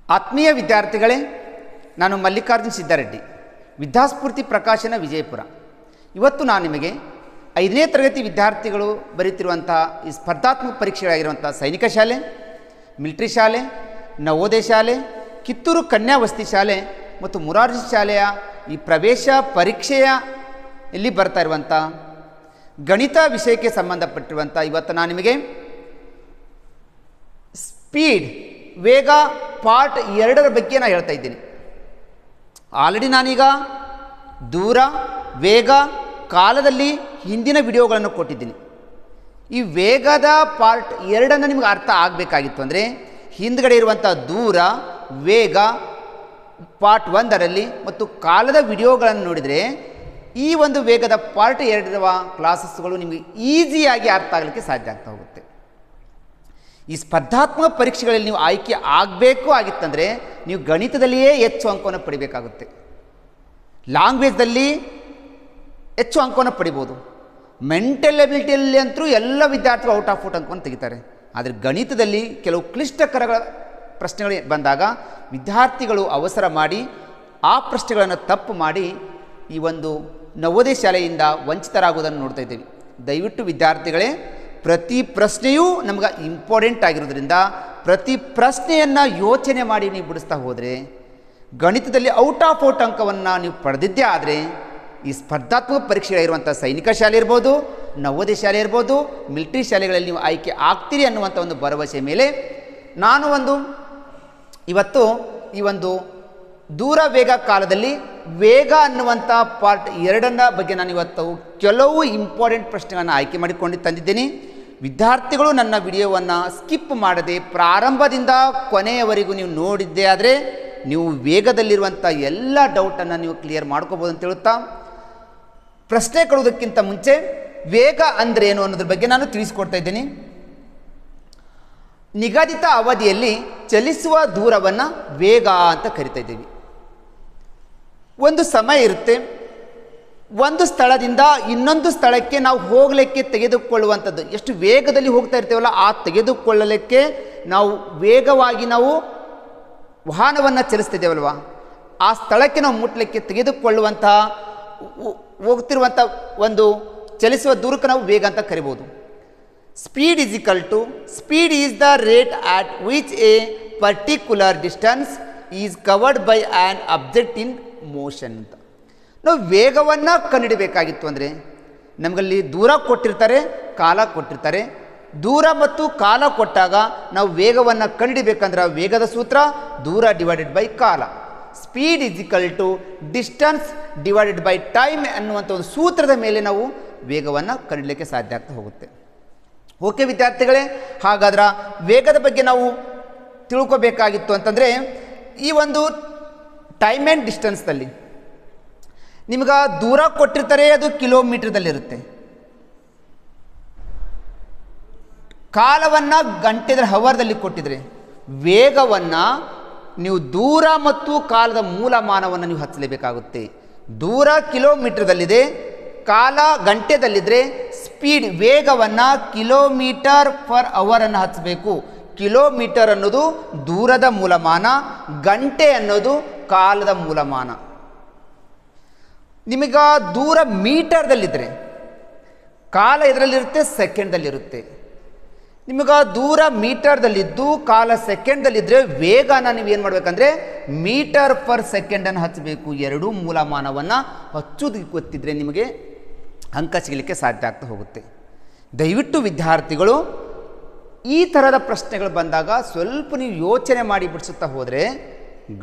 ಆತ್ಮೀಯ ವಿದ್ಯಾರ್ಥಿಗಳೇ, ನಾನು ಮಲ್ಲಿಕಾರ್ಜುನ್ ಸಿದ್ದಾರೆಡ್ಡಿ, ವಿದ್ಯಾಸ್ಫೂರ್ತಿ ಪ್ರಕಾಶನ ವಿಜಯಪುರ. ಇವತ್ತು ನಾನು ನಿಮಗೆ 5ನೇ ತರಗತಿ ವಿದ್ಯಾರ್ಥಿಗಳು ಬರೀತಿರುವಂಥ ಈ ಸ್ಪರ್ಧಾತ್ಮಕ ಪರೀಕ್ಷೆಗಳಾಗಿರುವಂಥ ಸೈನಿಕ ಶಾಲೆ, ಮಿಲಿಟರಿ ಶಾಲೆ, ನವೋದಯ ಶಾಲೆ, ಕಿತ್ತೂರು ಕನ್ಯಾ ವಸತಿ ಶಾಲೆ ಮತ್ತು ಮುರಾರ್ಜಿ ಶಾಲೆಯ ಈ ಪ್ರವೇಶ ಪರೀಕ್ಷೆಯ ಇಲ್ಲಿ ಬರ್ತಾ ಇರುವಂಥ ಗಣಿತ ವಿಷಯಕ್ಕೆ ಸಂಬಂಧಪಟ್ಟಿರುವಂಥ ಇವತ್ತು ನಾನು ನಿಮಗೆ ಸ್ಪೀಡ್ ವೇಗ ಪಾರ್ಟ್ 2ರ ಬಗ್ಗೆ ನಾನು ಹೇಳ್ತಾ ಇದ್ದೀನಿ. ಆಲ್ರೆಡಿ ನಾನೀಗ ದೂರ, ವೇಗ, ಕಾಲದಲ್ಲಿ ಹಿಂದಿನ ವಿಡಿಯೋಗಳನ್ನು ಕೊಟ್ಟಿದ್ದೀನಿ. ಈ ವೇಗದ ಪಾರ್ಟ್ 2 ನಿಮಗೆ ಅರ್ಥ ಆಗಬೇಕಾಗಿತ್ತು ಅಂದರೆ ಹಿಂದ್ಗಡೆ ಇರುವಂಥ ದೂರ, ವೇಗ ಪಾರ್ಟ್ 1ರಲ್ಲಿ ಮತ್ತು ಕಾಲದ ವಿಡಿಯೋಗಳನ್ನು ನೋಡಿದರೆ ಈ ಒಂದು ವೇಗದ ಪಾರ್ಟ್ 2ರ ಕ್ಲಾಸಸ್ಗಳು ನಿಮಗೆ ಈಸಿಯಾಗಿ ಅರ್ಥ ಆಗಲಿಕ್ಕೆ ಸಾಧ್ಯ ಆಗ್ತಾ ಹೋಗುತ್ತೆ. ಈ ಸ್ಪರ್ಧಾತ್ಮಕ ಪರೀಕ್ಷೆಗಳಲ್ಲಿ ನೀವು ಆಯ್ಕೆ ಆಗಬೇಕು ಆಗಿತ್ತಂದರೆ ನೀವು ಗಣಿತದಲ್ಲಿಯೇ ಹೆಚ್ಚು ಅಂಕವನ್ನು ಪಡಿಬೇಕಾಗುತ್ತೆ. ಲ್ಯಾಂಗ್ವೇಜ್ದಲ್ಲಿ ಹೆಚ್ಚು ಅಂಕವನ್ನು ಪಡಿಬೋದು. ಮೆಂಟಲ್ ಎಬಿಲಿಟಿಯಲ್ಲಿ ಅಂತೂ ಎಲ್ಲ ವಿದ್ಯಾರ್ಥಿಗಳು ಔಟ್ ಆಫ್ ಅಂಕವನ್ನು ತೆಗಿತಾರೆ. ಆದರೆ ಗಣಿತದಲ್ಲಿ ಕೆಲವು ಕ್ಲಿಷ್ಟಕರ ಪ್ರಶ್ನೆಗಳು ಬಂದಾಗ ವಿದ್ಯಾರ್ಥಿಗಳು ಅವಸರ ಮಾಡಿ ಆ ಪ್ರಶ್ನೆಗಳನ್ನು ತಪ್ಪು ಮಾಡಿ ಈ ಒಂದು ನವೋದಯ ಶಾಲೆಯಿಂದ ವಂಚಿತರಾಗುವುದನ್ನು ನೋಡ್ತಾ ಇದ್ದೀವಿ. ದಯವಿಟ್ಟು ವಿದ್ಯಾರ್ಥಿಗಳೇ, ಪ್ರತಿ ಪ್ರಶ್ನೆಯೂ ನಮ್ಗೆ ಇಂಪಾರ್ಟೆಂಟ್ ಆಗಿರೋದ್ರಿಂದ ಪ್ರತಿ ಪ್ರಶ್ನೆಯನ್ನು ಯೋಚನೆ ಮಾಡಿ ನೀವು ಬಿಡಿಸ್ತಾ ಹೋದರೆ ಗಣಿತದಲ್ಲಿ ಔಟ್ ಆಫ್ ಅಂಕವನ್ನು ನೀವು ಪಡೆದಿದ್ದೇ ಆದರೆ ಈ ಸ್ಪರ್ಧಾತ್ಮಕ ಪರೀಕ್ಷೆಗಳಿರುವಂಥ ಸೈನಿಕ ಶಾಲೆ ಇರ್ಬೋದು, ನವೋದಯ ಶಾಲೆ ಇರ್ಬೋದು, ಮಿಲಿಟರಿ ಶಾಲೆಗಳಲ್ಲಿ ನೀವು ಆಯ್ಕೆ ಆಗ್ತೀರಿ ಅನ್ನುವಂಥ ಒಂದು ಭರವಸೆ ಮೇಲೆ ನಾನು ಇವತ್ತು ಈ ಒಂದು ದೂರ ವೇಗ ಕಾಲದಲ್ಲಿ ವೇಗ ಅನ್ನುವಂಥ ಪಾರ್ಟ್ 2ರ ಬಗ್ಗೆ ನಾನು ಇವತ್ತು ಕೆಲವು ಇಂಪಾರ್ಟೆಂಟ್ ಪ್ರಶ್ನೆಗಳನ್ನು ಆಯ್ಕೆ ಮಾಡಿಕೊಂಡು ತಂದಿದ್ದೀನಿ. ವಿದ್ಯಾರ್ಥಿಗಳು ನನ್ನ ವಿಡಿಯೋವನ್ನು ಸ್ಕಿಪ್ ಮಾಡದೆ ಪ್ರಾರಂಭದಿಂದ ಕೊನೆಯವರೆಗೂ ನೀವು ನೋಡಿದ್ದೇ ಆದರೆ ನೀವು ವೇಗದಲ್ಲಿರುವಂಥ ಎಲ್ಲ ಡೌಟನ್ನು ನೀವು ಕ್ಲಿಯರ್ ಮಾಡ್ಕೋಬೋದು ಅಂತ ಹೇಳುತ್ತಾ, ಪ್ರಶ್ನೆ ಕೊಡುವುದಕ್ಕಿಂತ ಮುಂಚೆ ವೇಗ ಅಂದರೆ ಏನು ಅನ್ನೋದ್ರ ಬಗ್ಗೆ ನಾನು ತಿಳಿಸ್ಕೊಡ್ತಾ ಇದ್ದೀನಿ. ನಿಗದಿತ ಅವಧಿಯಲ್ಲಿ ಚಲಿಸುವ ದೂರವನ್ನು ವೇಗ ಅಂತ ಕರಿತಾ ಇದ್ದೀವಿ. ಒಂದು ಸಮಯ ಇರುತ್ತೆ, ಒಂದು ಸ್ಥಳದಿಂದ ಇನ್ನೊಂದು ಸ್ಥಳಕ್ಕೆ ನಾವು ಹೋಗಲಿಕ್ಕೆ ತೆಗೆದುಕೊಳ್ಳುವಂಥದ್ದು, ಎಷ್ಟು ವೇಗದಲ್ಲಿ ಹೋಗ್ತಾ ಇರ್ತೇವಲ್ಲ ಆ ತೆಗೆದುಕೊಳ್ಳಲಿಕ್ಕೆ ನಾವು ವೇಗವಾಗಿ ನಾವು ವಾಹನವನ್ನು ಚಲಿಸ್ತಿದ್ದೇವಲ್ವ, ಆ ಸ್ಥಳಕ್ಕೆ ನಾವು ಮುಟ್ಟಲಿಕ್ಕೆ ತೆಗೆದುಕೊಳ್ಳುವಂತಹ ಹೋಗ್ತಿರುವಂಥ ಒಂದು ಚಲಿಸುವ ದೂರಕ್ಕೆ ನಾವು ವೇಗ ಅಂತ ಕರಿಬೋದು. Speed is the rate at which a particular distance is covered by an object in motion ಅಂತ. ನಾವು ವೇಗವನ್ನು ಕಂಡುಹಿಡಬೇಕಾಗಿತ್ತು ಅಂದರೆ ನಮಗಲ್ಲಿ ದೂರ ಕೊಟ್ಟಿರ್ತಾರೆ, ಕಾಲ ಕೊಟ್ಟಿರ್ತಾರೆ. ದೂರ ಮತ್ತು ಕಾಲ ಕೊಟ್ಟಾಗ ನಾವು ವೇಗವನ್ನು ಕಂಡುಹಿಡಬೇಕಂದ್ರೆ ವೇಗದ ಸೂತ್ರ ದೂರ ಡಿವೈಡೆಡ್ ಬೈ ಕಾಲ. Speed is equal to distance divided by time ಅನ್ನುವಂಥ ಒಂದು ಸೂತ್ರದ ಮೇಲೆ ನಾವು ವೇಗವನ್ನು ಕಂಡುಹಿಡಲಿಕ್ಕೆ ಸಾಧ್ಯ ಆಗ್ತಾ ಹೋಗುತ್ತೆ. ಓಕೆ ವಿದ್ಯಾರ್ಥಿಗಳೇ, ಹಾಗಾದ್ರೆ ವೇಗದ ಬಗ್ಗೆ ನಾವು ತಿಳ್ಕೊಬೇಕಾಗಿತ್ತು ಅಂತಂದರೆ ಈ ಒಂದು ಟೈಮ್ ಆ್ಯಂಡ್ ಡಿಸ್ಟೆನ್ಸ್ದಲ್ಲಿ ನಿಮ್ಗೆ ದೂರ ಕೊಟ್ಟಿರ್ತಾರೆ, ಅದು ಕಿಲೋಮೀಟರ್ದಲ್ಲಿರುತ್ತೆ. ಕಾಲವನ್ನು ಗಂಟೆದಲ್ಲಿ ಹವರ್ದಲ್ಲಿ ಕೊಟ್ಟಿದ್ರೆ, ವೇಗವನ್ನು ನೀವು ದೂರ ಮತ್ತು ಕಾಲದ ಮೂಲಮಾನವನ್ನು ನೀವು ಹಚ್ಚಲೇಬೇಕಾಗುತ್ತೆ. ದೂರ ಕಿಲೋಮೀಟರ್ದಲ್ಲಿದೆ, ಕಾಲ ಗಂಟೆದಲ್ಲಿದ್ದರೆ ಸ್ಪೀಡ್ ವೇಗವನ್ನು ಕಿಲೋಮೀಟರ್ ಪರ್ ಅವರನ್ನು ಹಚ್ಚಬೇಕು. ಕಿಲೋಮೀಟರ್ ಅನ್ನೋದು ದೂರದ ಮೂಲಮಾನ, ಗಂಟೆ ಅನ್ನೋದು ಕಾಲದ ಮೂಲಮಾನ. ನಿಮಗೆ ದೂರ ಮೀಟರ್ದಲ್ಲಿದ್ದರೆ ಕಾಲ ಇದರಲ್ಲಿರುತ್ತೆ, ಸೆಕೆಂಡ್ದಲ್ಲಿರುತ್ತೆ. ನಿಮಗೆ ದೂರ ಮೀಟರ್ದಲ್ಲಿದ್ದು ಕಾಲ ಸೆಕೆಂಡ್ದಲ್ಲಿದ್ದರೆ ವೇಗನ ನೀವು ಏನು ಮಾಡಬೇಕಂದ್ರೆ ಮೀಟರ್ ಪರ್ ಸೆಕೆಂಡನ್ನು ಹಚ್ಚಬೇಕು. ಎರಡೂ ಮೂಲಮಾನವನ್ನು ಹಚ್ಚೋದಕ್ಕೆ ಗೊತ್ತಿದ್ದರೆ ನಿಮಗೆ ಅಂಕ ಸಿಗಲಿಕ್ಕೆ ಸಾಧ್ಯ ಆಗ್ತಾ ಹೋಗುತ್ತೆ. ದಯವಿಟ್ಟು ವಿದ್ಯಾರ್ಥಿಗಳು ಈ ಥರದ ಪ್ರಶ್ನೆಗಳು ಬಂದಾಗ ಸ್ವಲ್ಪ ನೀವು ಯೋಚನೆ ಮಾಡಿ ಬಿಡಿಸುತ್ತಾ ಹೋದರೆ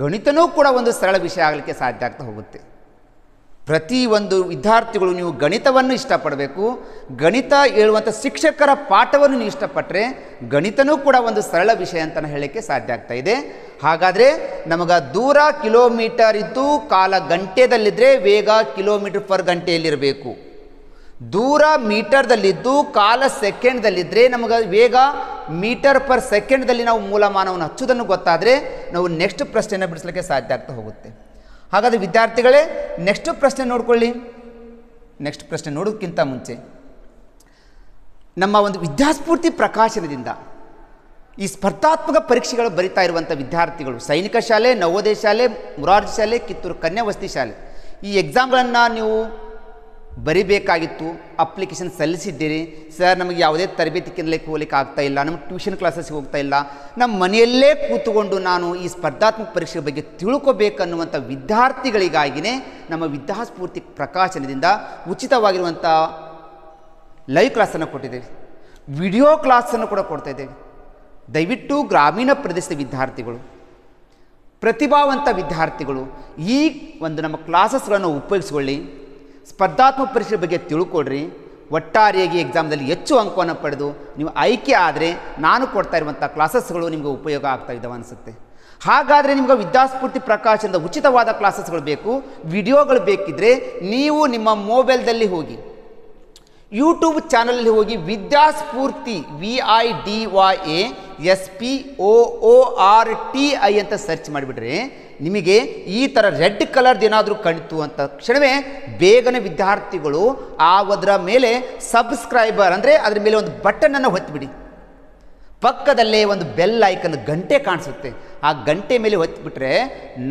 ಗಣಿತನೂ ಕೂಡ ಒಂದು ಸರಳ ವಿಷಯ ಆಗಲಿಕ್ಕೆ ಸಾಧ್ಯ ಆಗ್ತಾ ಹೋಗುತ್ತೆ. ಪ್ರತಿಯೊಂದು ವಿದ್ಯಾರ್ಥಿಗಳು ನೀವು ಗಣಿತವನ್ನು ಇಷ್ಟಪಡಬೇಕು. ಗಣಿತ ಹೇಳುವಂಥ ಶಿಕ್ಷಕರ ಪಾಠವನ್ನು ನೀವು ಇಷ್ಟಪಟ್ಟರೆ ಗಣಿತನೂ ಕೂಡ ಒಂದು ಸರಳ ವಿಷಯ ಅಂತ ಹೇಳಲಿಕ್ಕೆ ಸಾಧ್ಯ ಆಗ್ತಾ ಇದೆ. ಹಾಗಾದರೆ ನಮಗೆ ದೂರ ಕಿಲೋಮೀಟರ್ ಇದ್ದು ಕಾಲ ಗಂಟೆದಲ್ಲಿದ್ದರೆ ವೇಗ ಕಿಲೋಮೀಟರ್ ಪರ್ ಗಂಟೆಯಲ್ಲಿರಬೇಕು. ದೂರ ಮೀಟರ್ದಲ್ಲಿದ್ದು ಕಾಲ ಸೆಕೆಂಡ್ದಲ್ಲಿದ್ದರೆ ನಮಗೆ ವೇಗ ಮೀಟರ್ ಪರ್ ಸೆಕೆಂಡ್ದಲ್ಲಿ ನಾವು ಮೂಲಮಾನವನ್ನು ಹಚ್ಚೋದನ್ನು ಗೊತ್ತಾದರೆ ನಾವು ನೆಕ್ಸ್ಟ್ ಪ್ರಶ್ನೆಯನ್ನು ಬಿಡಿಸಲಿಕ್ಕೆ ಸಾಧ್ಯ ಆಗ್ತಾ ಹೋಗುತ್ತೆ. ಹಾಗಾದರೆ ವಿದ್ಯಾರ್ಥಿಗಳೇ, ನೆಕ್ಸ್ಟ್ ಪ್ರಶ್ನೆ ನೋಡ್ಕೊಳ್ಳಿ. ನೆಕ್ಸ್ಟ್ ಪ್ರಶ್ನೆ ನೋಡೋದಕ್ಕಿಂತ ಮುಂಚೆ ನಮ್ಮ ಒಂದು ವಿದ್ಯಾಸ್ಫೂರ್ತಿ ಪ್ರಕಾಶನದಿಂದ ಈ ಸ್ಪರ್ಧಾತ್ಮಕ ಪರೀಕ್ಷೆಗಳು ಬರಿತಾ ಇರುವಂಥ ವಿದ್ಯಾರ್ಥಿಗಳು ಸೈನಿಕ ಶಾಲೆ, ನವೋದಯ ಶಾಲೆ, ಮುರಾರ್ಜಿ ಶಾಲೆ, ಕಿತ್ತೂರು ಕನ್ಯಾ ವಸತಿ ಶಾಲೆ ಈ ಎಕ್ಸಾಮ್ಗಳನ್ನು ನೀವು ಬರಿಬೇಕಾಗಿತ್ತು. ಅಪ್ಲಿಕೇಶನ್ ಸಲ್ಲಿಸಿದ್ದೀರಿ. ಸರ್ ನಮಗೆ ಯಾವುದೇ ತರಬೇತಿ ಕೇಂದ್ರಕ್ಕೆ ಹೋಗ್ಲಿಕ್ಕೆ ಆಗ್ತಾ ಇಲ್ಲ, ನಮಗೆ ಟ್ಯೂಷನ್ ಕ್ಲಾಸಸ್ಗೆ ಹೋಗ್ತಾ ಇಲ್ಲ, ನಮ್ಮ ಮನೆಯಲ್ಲೇ ಕೂತುಕೊಂಡು ನಾನು ಈ ಸ್ಪರ್ಧಾತ್ಮಕ ಪರೀಕ್ಷೆ ಬಗ್ಗೆ ತಿಳ್ಕೊಬೇಕನ್ನುವಂಥ ವಿದ್ಯಾರ್ಥಿಗಳಿಗಾಗಿಯೇ ನಮ್ಮ ವಿದ್ಯಾಸ್ಫೂರ್ತಿ ಪ್ರಕಾಶನದಿಂದ ಉಚಿತವಾಗಿರುವಂಥ ಲೈವ್ ಕ್ಲಾಸನ್ನು ಕೊಟ್ಟಿದ್ದೇವೆ, ವಿಡಿಯೋ ಕ್ಲಾಸನ್ನು ಕೂಡ ಕೊಡ್ತಾ ಇದ್ದೇವೆ. ದಯವಿಟ್ಟು ಗ್ರಾಮೀಣ ಪ್ರದೇಶದ ವಿದ್ಯಾರ್ಥಿಗಳು, ಪ್ರತಿಭಾವಂತ ವಿದ್ಯಾರ್ಥಿಗಳು ಈ ಒಂದು ನಮ್ಮ ಕ್ಲಾಸಸ್ಗಳನ್ನು ಉಪಯೋಗಿಸ್ಕೊಳ್ಳಿ. ಸ್ಪರ್ಧಾತ್ಮಕ ಪರೀಕ್ಷೆ ಬಗ್ಗೆ ತಿಳ್ಕೊಳ್ರಿ. ಒಟ್ಟಾರೆಯಾಗಿ ಎಕ್ಸಾಮ್ದಲ್ಲಿ ಹೆಚ್ಚು ಅಂಕವನ್ನು ಪಡೆದು ನೀವು ಆಯ್ಕೆ ಆದರೆ ನಾನು ಕೊಡ್ತಾ ಇರುವಂಥ ಕ್ಲಾಸಸ್ಗಳು ನಿಮಗೆ ಉಪಯೋಗ ಆಗ್ತಾ ಇದ್ದಾವೆ ಅನಿಸುತ್ತೆ. ಹಾಗಾದರೆ ನಿಮಗೆ ವಿದ್ಯಾಸ್ಫೂರ್ತಿ ಪ್ರಕಾಶನದ ಉಚಿತವಾದ ಕ್ಲಾಸಸ್ಗಳು ಬೇಕು, ವಿಡಿಯೋಗಳು ಬೇಕಿದ್ದರೆ ನೀವು ನಿಮ್ಮ ಮೊಬೈಲ್ದಲ್ಲಿ ಹೋಗಿ ಯೂಟ್ಯೂಬ್ ಚಾನಲಲ್ಲಿ ಹೋಗಿ ವಿದ್ಯಾಸ್ಫೂರ್ತಿ VIDYASPOORTI ಅಂತ ಸರ್ಚ್ ಮಾಡಿಬಿಟ್ರೆ ನಿಮಗೆ ಈ ಥರ ರೆಡ್ ಕಲರ್ದು ಏನಾದರೂ ಕಾಣಿತು ಅಂತ ಕ್ಷಣವೇ ಬೇಗನೆ ವಿದ್ಯಾರ್ಥಿಗಳು ಅದರ ಮೇಲೆ ಸಬ್ಸ್ಕ್ರೈಬರ್ ಅಂದರೆ ಅದರ ಮೇಲೆ ಒಂದು ಬಟನನ್ನು ಒತ್ತಿಬಿಡಿ. ಪಕ್ಕದಲ್ಲೇ ಒಂದು ಬೆಲ್ ಐಕನ್ ಗಂಟೆ ಕಾಣಿಸುತ್ತೆ, ಆ ಗಂಟೆ ಮೇಲೆ ಒತ್ತಿಬಿಟ್ರೆ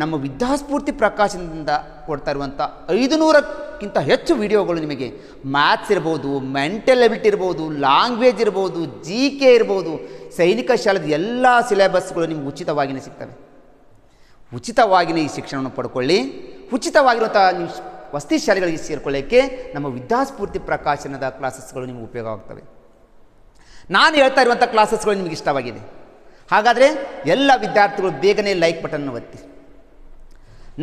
ನಮ್ಮ ವಿದ್ಯಾಸ್ಫೂರ್ತಿ ಪ್ರಕಾಶನದಿಂದ ಕೊಡ್ತಾ ಇರುವಂಥ 500ಕ್ಕಿಂತ ಹೆಚ್ಚು ವಿಡಿಯೋಗಳು ನಿಮಗೆ ಮ್ಯಾಥ್ಸ್ ಇರ್ಬೋದು, ಮೆಂಟಲ್ ಎಬಿಲಿಟಿ ಇರ್ಬೋದು, ಲ್ಯಾಂಗ್ವೇಜ್ ಇರ್ಬೋದು, GK ಇರ್ಬೋದು, ಸೈನಿಕ ಶಾಲೆದ ಎಲ್ಲ ಸಿಲೆಬಸ್ಗಳು ನಿಮ್ಗೆ ಉಚಿತವಾಗಿಯೇ ಸಿಗ್ತವೆ. ಉಚಿತವಾಗಿಯೇ ಈ ಶಿಕ್ಷಣವನ್ನು ಪಡ್ಕೊಳ್ಳಿ. ಉಚಿತವಾಗಿರುವಂಥ ನೀವು ವಸತಿ ಶಾಲೆಗಳಿಗೆ ಸೇರಿಕೊಳ್ಳೋಕ್ಕೆ ನಮ್ಮ ವಿದ್ಯಾಸ್ಫೂರ್ತಿ ಪ್ರಕಾಶನದ ಕ್ಲಾಸಸ್ಗಳು ನಿಮಗೆ ಉಪಯೋಗ ಆಗ್ತವೆ. ನಾನು ಹೇಳ್ತಾ ಇರುವಂಥ ಕ್ಲಾಸಸ್ಗಳು ನಿಮಗೆ ಇಷ್ಟವಾಗಿದೆ. ಹಾಗಾದರೆ ಎಲ್ಲ ವಿದ್ಯಾರ್ಥಿಗಳು ಬೇಗನೆ ಲೈಕ್ ಬಟನ್ ಒತ್ತಿ.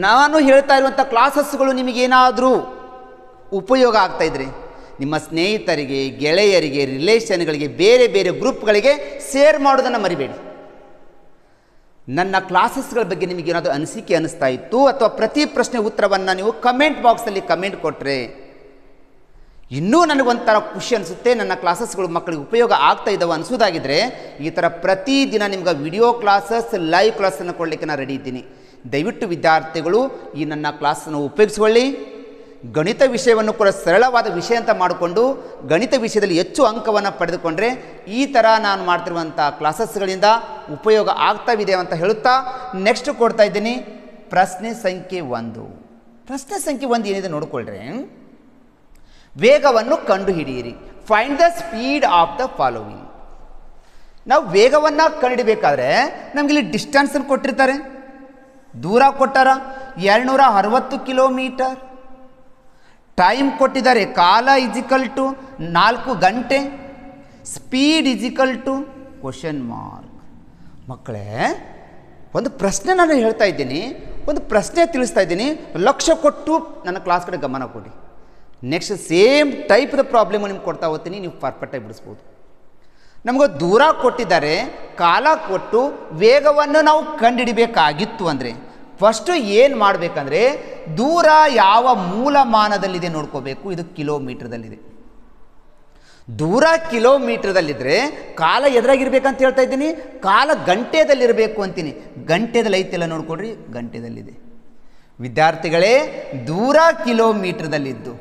ನಾನು ಹೇಳ್ತಾ ಇರುವಂಥ ಕ್ಲಾಸಸ್ಗಳು ನಿಮಗೇನಾದರೂ ಉಪಯೋಗ ಆಗ್ತಾಯಿದ್ರೆ ನಿಮ್ಮ ಸ್ನೇಹಿತರಿಗೆ, ಗೆಳೆಯರಿಗೆ, ರಿಲೇಷನ್ಗಳಿಗೆ, ಬೇರೆ ಬೇರೆ ಗ್ರೂಪ್ಗಳಿಗೆ ಶೇರ್ ಮಾಡೋದನ್ನು ಮರಿಬೇಡಿ. ನನ್ನ ಕ್ಲಾಸಸ್ಗಳ ಬಗ್ಗೆ ನಿಮಗೇನಾದರೂ ಅನಿಸಿಕೆ ಅನ್ನಿಸ್ತಾ ಇತ್ತು ಅಥವಾ ಪ್ರತಿ ಪ್ರಶ್ನೆ ಉತ್ತರವನ್ನು ನೀವು ಕಮೆಂಟ್ ಬಾಕ್ಸಲ್ಲಿ ಕಮೆಂಟ್ ಕೊಟ್ಟರೆ ಇನ್ನೂ ನನಗೊಂಥರ ಖುಷಿ ಅನಿಸುತ್ತೆ. ನನ್ನ ಕ್ಲಾಸಸ್ಗಳು ಮಕ್ಕಳಿಗೆ ಉಪಯೋಗ ಆಗ್ತಾ ಇದ್ದಾವೆ ಅನಿಸೋದಾಗಿದ್ದರೆ ಈ ಥರ ಪ್ರತಿದಿನ ನಿಮ್ಗೆ ವಿಡಿಯೋ ಕ್ಲಾಸಸ್, ಲೈವ್ ಕ್ಲಾಸನ್ನು ಕೊಡಲಿಕ್ಕೆ ನಾನು ರೆಡಿ ಇದ್ದೀನಿ. ದಯವಿಟ್ಟು ವಿದ್ಯಾರ್ಥಿಗಳು ಈ ನನ್ನ ಕ್ಲಾಸನ್ನು ಉಪಯೋಗಿಸಿಕೊಳ್ಳಿ. ಗಣಿತ ವಿಷಯವನ್ನು ಕೂಡ ಸರಳವಾದ ವಿಷಯ ಅಂತ ಮಾಡಿಕೊಂಡು ಗಣಿತ ವಿಷಯದಲ್ಲಿ ಹೆಚ್ಚು ಅಂಕವನ್ನು ಪಡೆದುಕೊಂಡ್ರೆ ಈ ಥರ ನಾನು ಮಾಡ್ತಿರುವಂಥ ಕ್ಲಾಸಸ್ಗಳಿಂದ ಉಪಯೋಗ ಆಗ್ತಾವಿದೆ ಅಂತ ಹೇಳುತ್ತಾ ನೆಕ್ಸ್ಟ್ ಕೊಡ್ತಾ ಇದ್ದೀನಿ ಪ್ರಶ್ನೆ ಸಂಖ್ಯೆ 1. ಪ್ರಶ್ನೆ ಸಂಖ್ಯೆ 1 ಏನಿದೆ ನೋಡಿಕೊಳ್ಳ್ರೆ, ವೇಗವನ್ನು ಕಂಡುಹಿಡಿಯಿರಿ. Find the speed of the following. ನಾವು ವೇಗವನ್ನು ಕಂಡುಹಿಡಬೇಕಾದ್ರೆ ನಮಗಿಲ್ಲಿ ಡಿಸ್ಟೆನ್ಸನ್ನು ಕೊಟ್ಟಿರ್ತಾರೆ, ದೂರ ಕೊಟ್ಟಾರ 260 ಕಿಲೋಮೀಟರ್. ಟೈಮ್ ಕೊಟ್ಟಿದ್ದಾರೆ, ಕಾಲ ಇಜಿಕಲ್ ಟು 4 ಗಂಟೆ, speed equal to question mark. ಮಕ್ಕಳೇ, ಒಂದು ಪ್ರಶ್ನೆ ನಾನು ಹೇಳ್ತಾ ಇದ್ದೀನಿ, ಒಂದು ಪ್ರಶ್ನೆ ತಿಳಿಸ್ತಾ ಇದ್ದೀನಿ, ಲಕ್ಷ್ಯ ಕೊಟ್ಟು ನನ್ನ ಕ್ಲಾಸ್ ಕಡೆ ಗಮನ ಕೊಡಿ. ನೆಕ್ಸ್ಟ್ ಸೇಮ್ ಟೈಪ್ದ ಪ್ರಾಬ್ಲಮ್ ನಿಮ್ಗೆ ಕೊಡ್ತಾ ಹೋಗ್ತೀನಿ, ನೀವು ಪರ್ಫೆಕ್ಟಾಗಿ ಬಿಡಿಸ್ಬೋದು. ನಮಗೆ ದೂರ ಕೊಟ್ಟಿದ್ದಾರೆ, ಕಾಲ ಕೊಟ್ಟು ವೇಗವನ್ನು ನಾವು ಕಂಡುಹಿಡಿಬೇಕಾಗಿತ್ತು ಅಂದರೆ ಫಸ್ಟು ಏನು ಮಾಡಬೇಕಂದ್ರೆ ದೂರ ಯಾವ ಮೂಲಮಾನದಲ್ಲಿದೆ ನೋಡ್ಕೋಬೇಕು. ಇದು ಕಿಲೋಮೀಟ್ರದಲ್ಲಿದೆ. ದೂರ ಕಿಲೋಮೀಟ್ರದಲ್ಲಿದ್ದರೆ ಕಾಲ ಎದುರಾಗಿರ್ಬೇಕಂತ ಹೇಳ್ತಾ ಇದ್ದೀನಿ, ಕಾಲ ಗಂಟೆದಲ್ಲಿರಬೇಕು ಅಂತೀನಿ. ಗಂಟೆದಲ್ಲಿ ಐತೆಲ್ಲ ನೋಡ್ಕೊಡ್ರಿ, ಗಂಟೆದಲ್ಲಿದೆ. ವಿದ್ಯಾರ್ಥಿಗಳೇ, ದೂರ ಕಿಲೋಮೀಟ್ರದಲ್ಲಿದ್ದು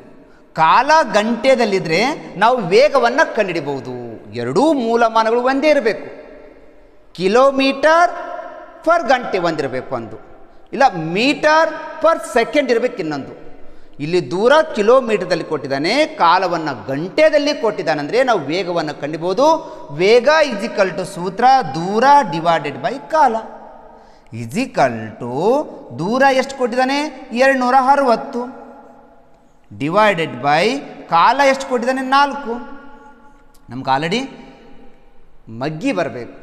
ಕಾಲ ಗಂಟೆದಲ್ಲಿದ್ದರೆ ನಾವು ವೇಗವನ್ನು ಕಂಡುಹಿಡಿಬಹುದು. ಎರಡೂ ಮೂಲಮಾನಗಳು ಒಂದೇ ಇರಬೇಕು. ಕಿಲೋಮೀಟರ್ ಪರ್ ಗಂಟೆ ಒಂದಿರಬೇಕು ಒಂದು, ಇಲ್ಲ ಮೀಟರ್ ಪರ್ ಸೆಕೆಂಡ್ ಇರಬೇಕು ಇನ್ನೊಂದು. ಇಲ್ಲಿ ದೂರ ಕಿಲೋಮೀಟರ್ದಲ್ಲಿ ಕೊಟ್ಟಿದ್ದಾನೆ, ಕಾಲವನ್ನು ಗಂಟೆದಲ್ಲಿ ಕೊಟ್ಟಿದ್ದಾನೆ ಅಂದರೆ ನಾವು ವೇಗವನ್ನು ಕಂಡುಹಿಡಿಬಹುದು. ವೇಗ ಇಜಿಕಲ್ ಟು ಸೂತ್ರ ದೂರ ಡಿವೈಡೆಡ್ ಬೈ ಕಾಲ ಇಜಿಕಲ್ ಟು ದೂರ ಎಷ್ಟು ಕೊಟ್ಟಿದ್ದಾನೆ 260 ಡಿವೈಡೆಡ್ ಬೈ ಕಾಲ ಎಷ್ಟು ಕೊಟ್ಟಿದ್ದಾನೆ 4. ನಮ್ಗೆ ಆಲ್ರೆಡಿ ಮಗ್ಗಿ ಬರಬೇಕು.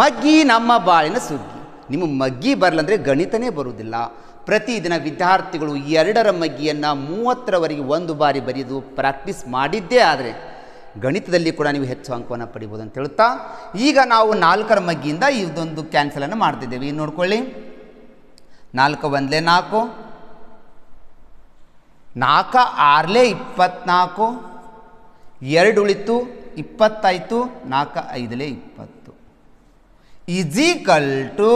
ಮಗ್ಗಿ ನಮ್ಮ ಬಾಳಿನ ಸುಗ್ಗಿ. ನಿಮಗೆ ಮಗ್ಗಿ ಬರಲಂದರೆ ಗಣಿತನೇ ಬರುವುದಿಲ್ಲ. ಪ್ರತಿದಿನ ವಿದ್ಯಾರ್ಥಿಗಳು 2ರ ಮಗ್ಗಿಯನ್ನು 30ರವರೆಗೆ 1 ಬಾರಿ ಬರೆದು ಪ್ರಾಕ್ಟೀಸ್ ಮಾಡಿದ್ದೇ ಆದರೆ ಗಣಿತದಲ್ಲಿ ಕೂಡ ನೀವು ಹೆಚ್ಚು ಅಂಕವನ್ನು ಪಡಿಬೋದು ಅಂತ ಹೇಳುತ್ತಾ ಈಗ ನಾವು 4ರ ಮಗ್ಗಿಯಿಂದ ಇದೊಂದು ಕ್ಯಾನ್ಸಲನ್ನು ಮಾಡ್ತಿದ್ದೇವೆ. ಇನ್ನು ನೋಡ್ಕೊಳ್ಳಿ, 4 1 4, 4 6 24, 2 ಉಳಿತು 20 ಆಯಿತು, 4 5 20 ಈಜಿಕಲ್ ಟು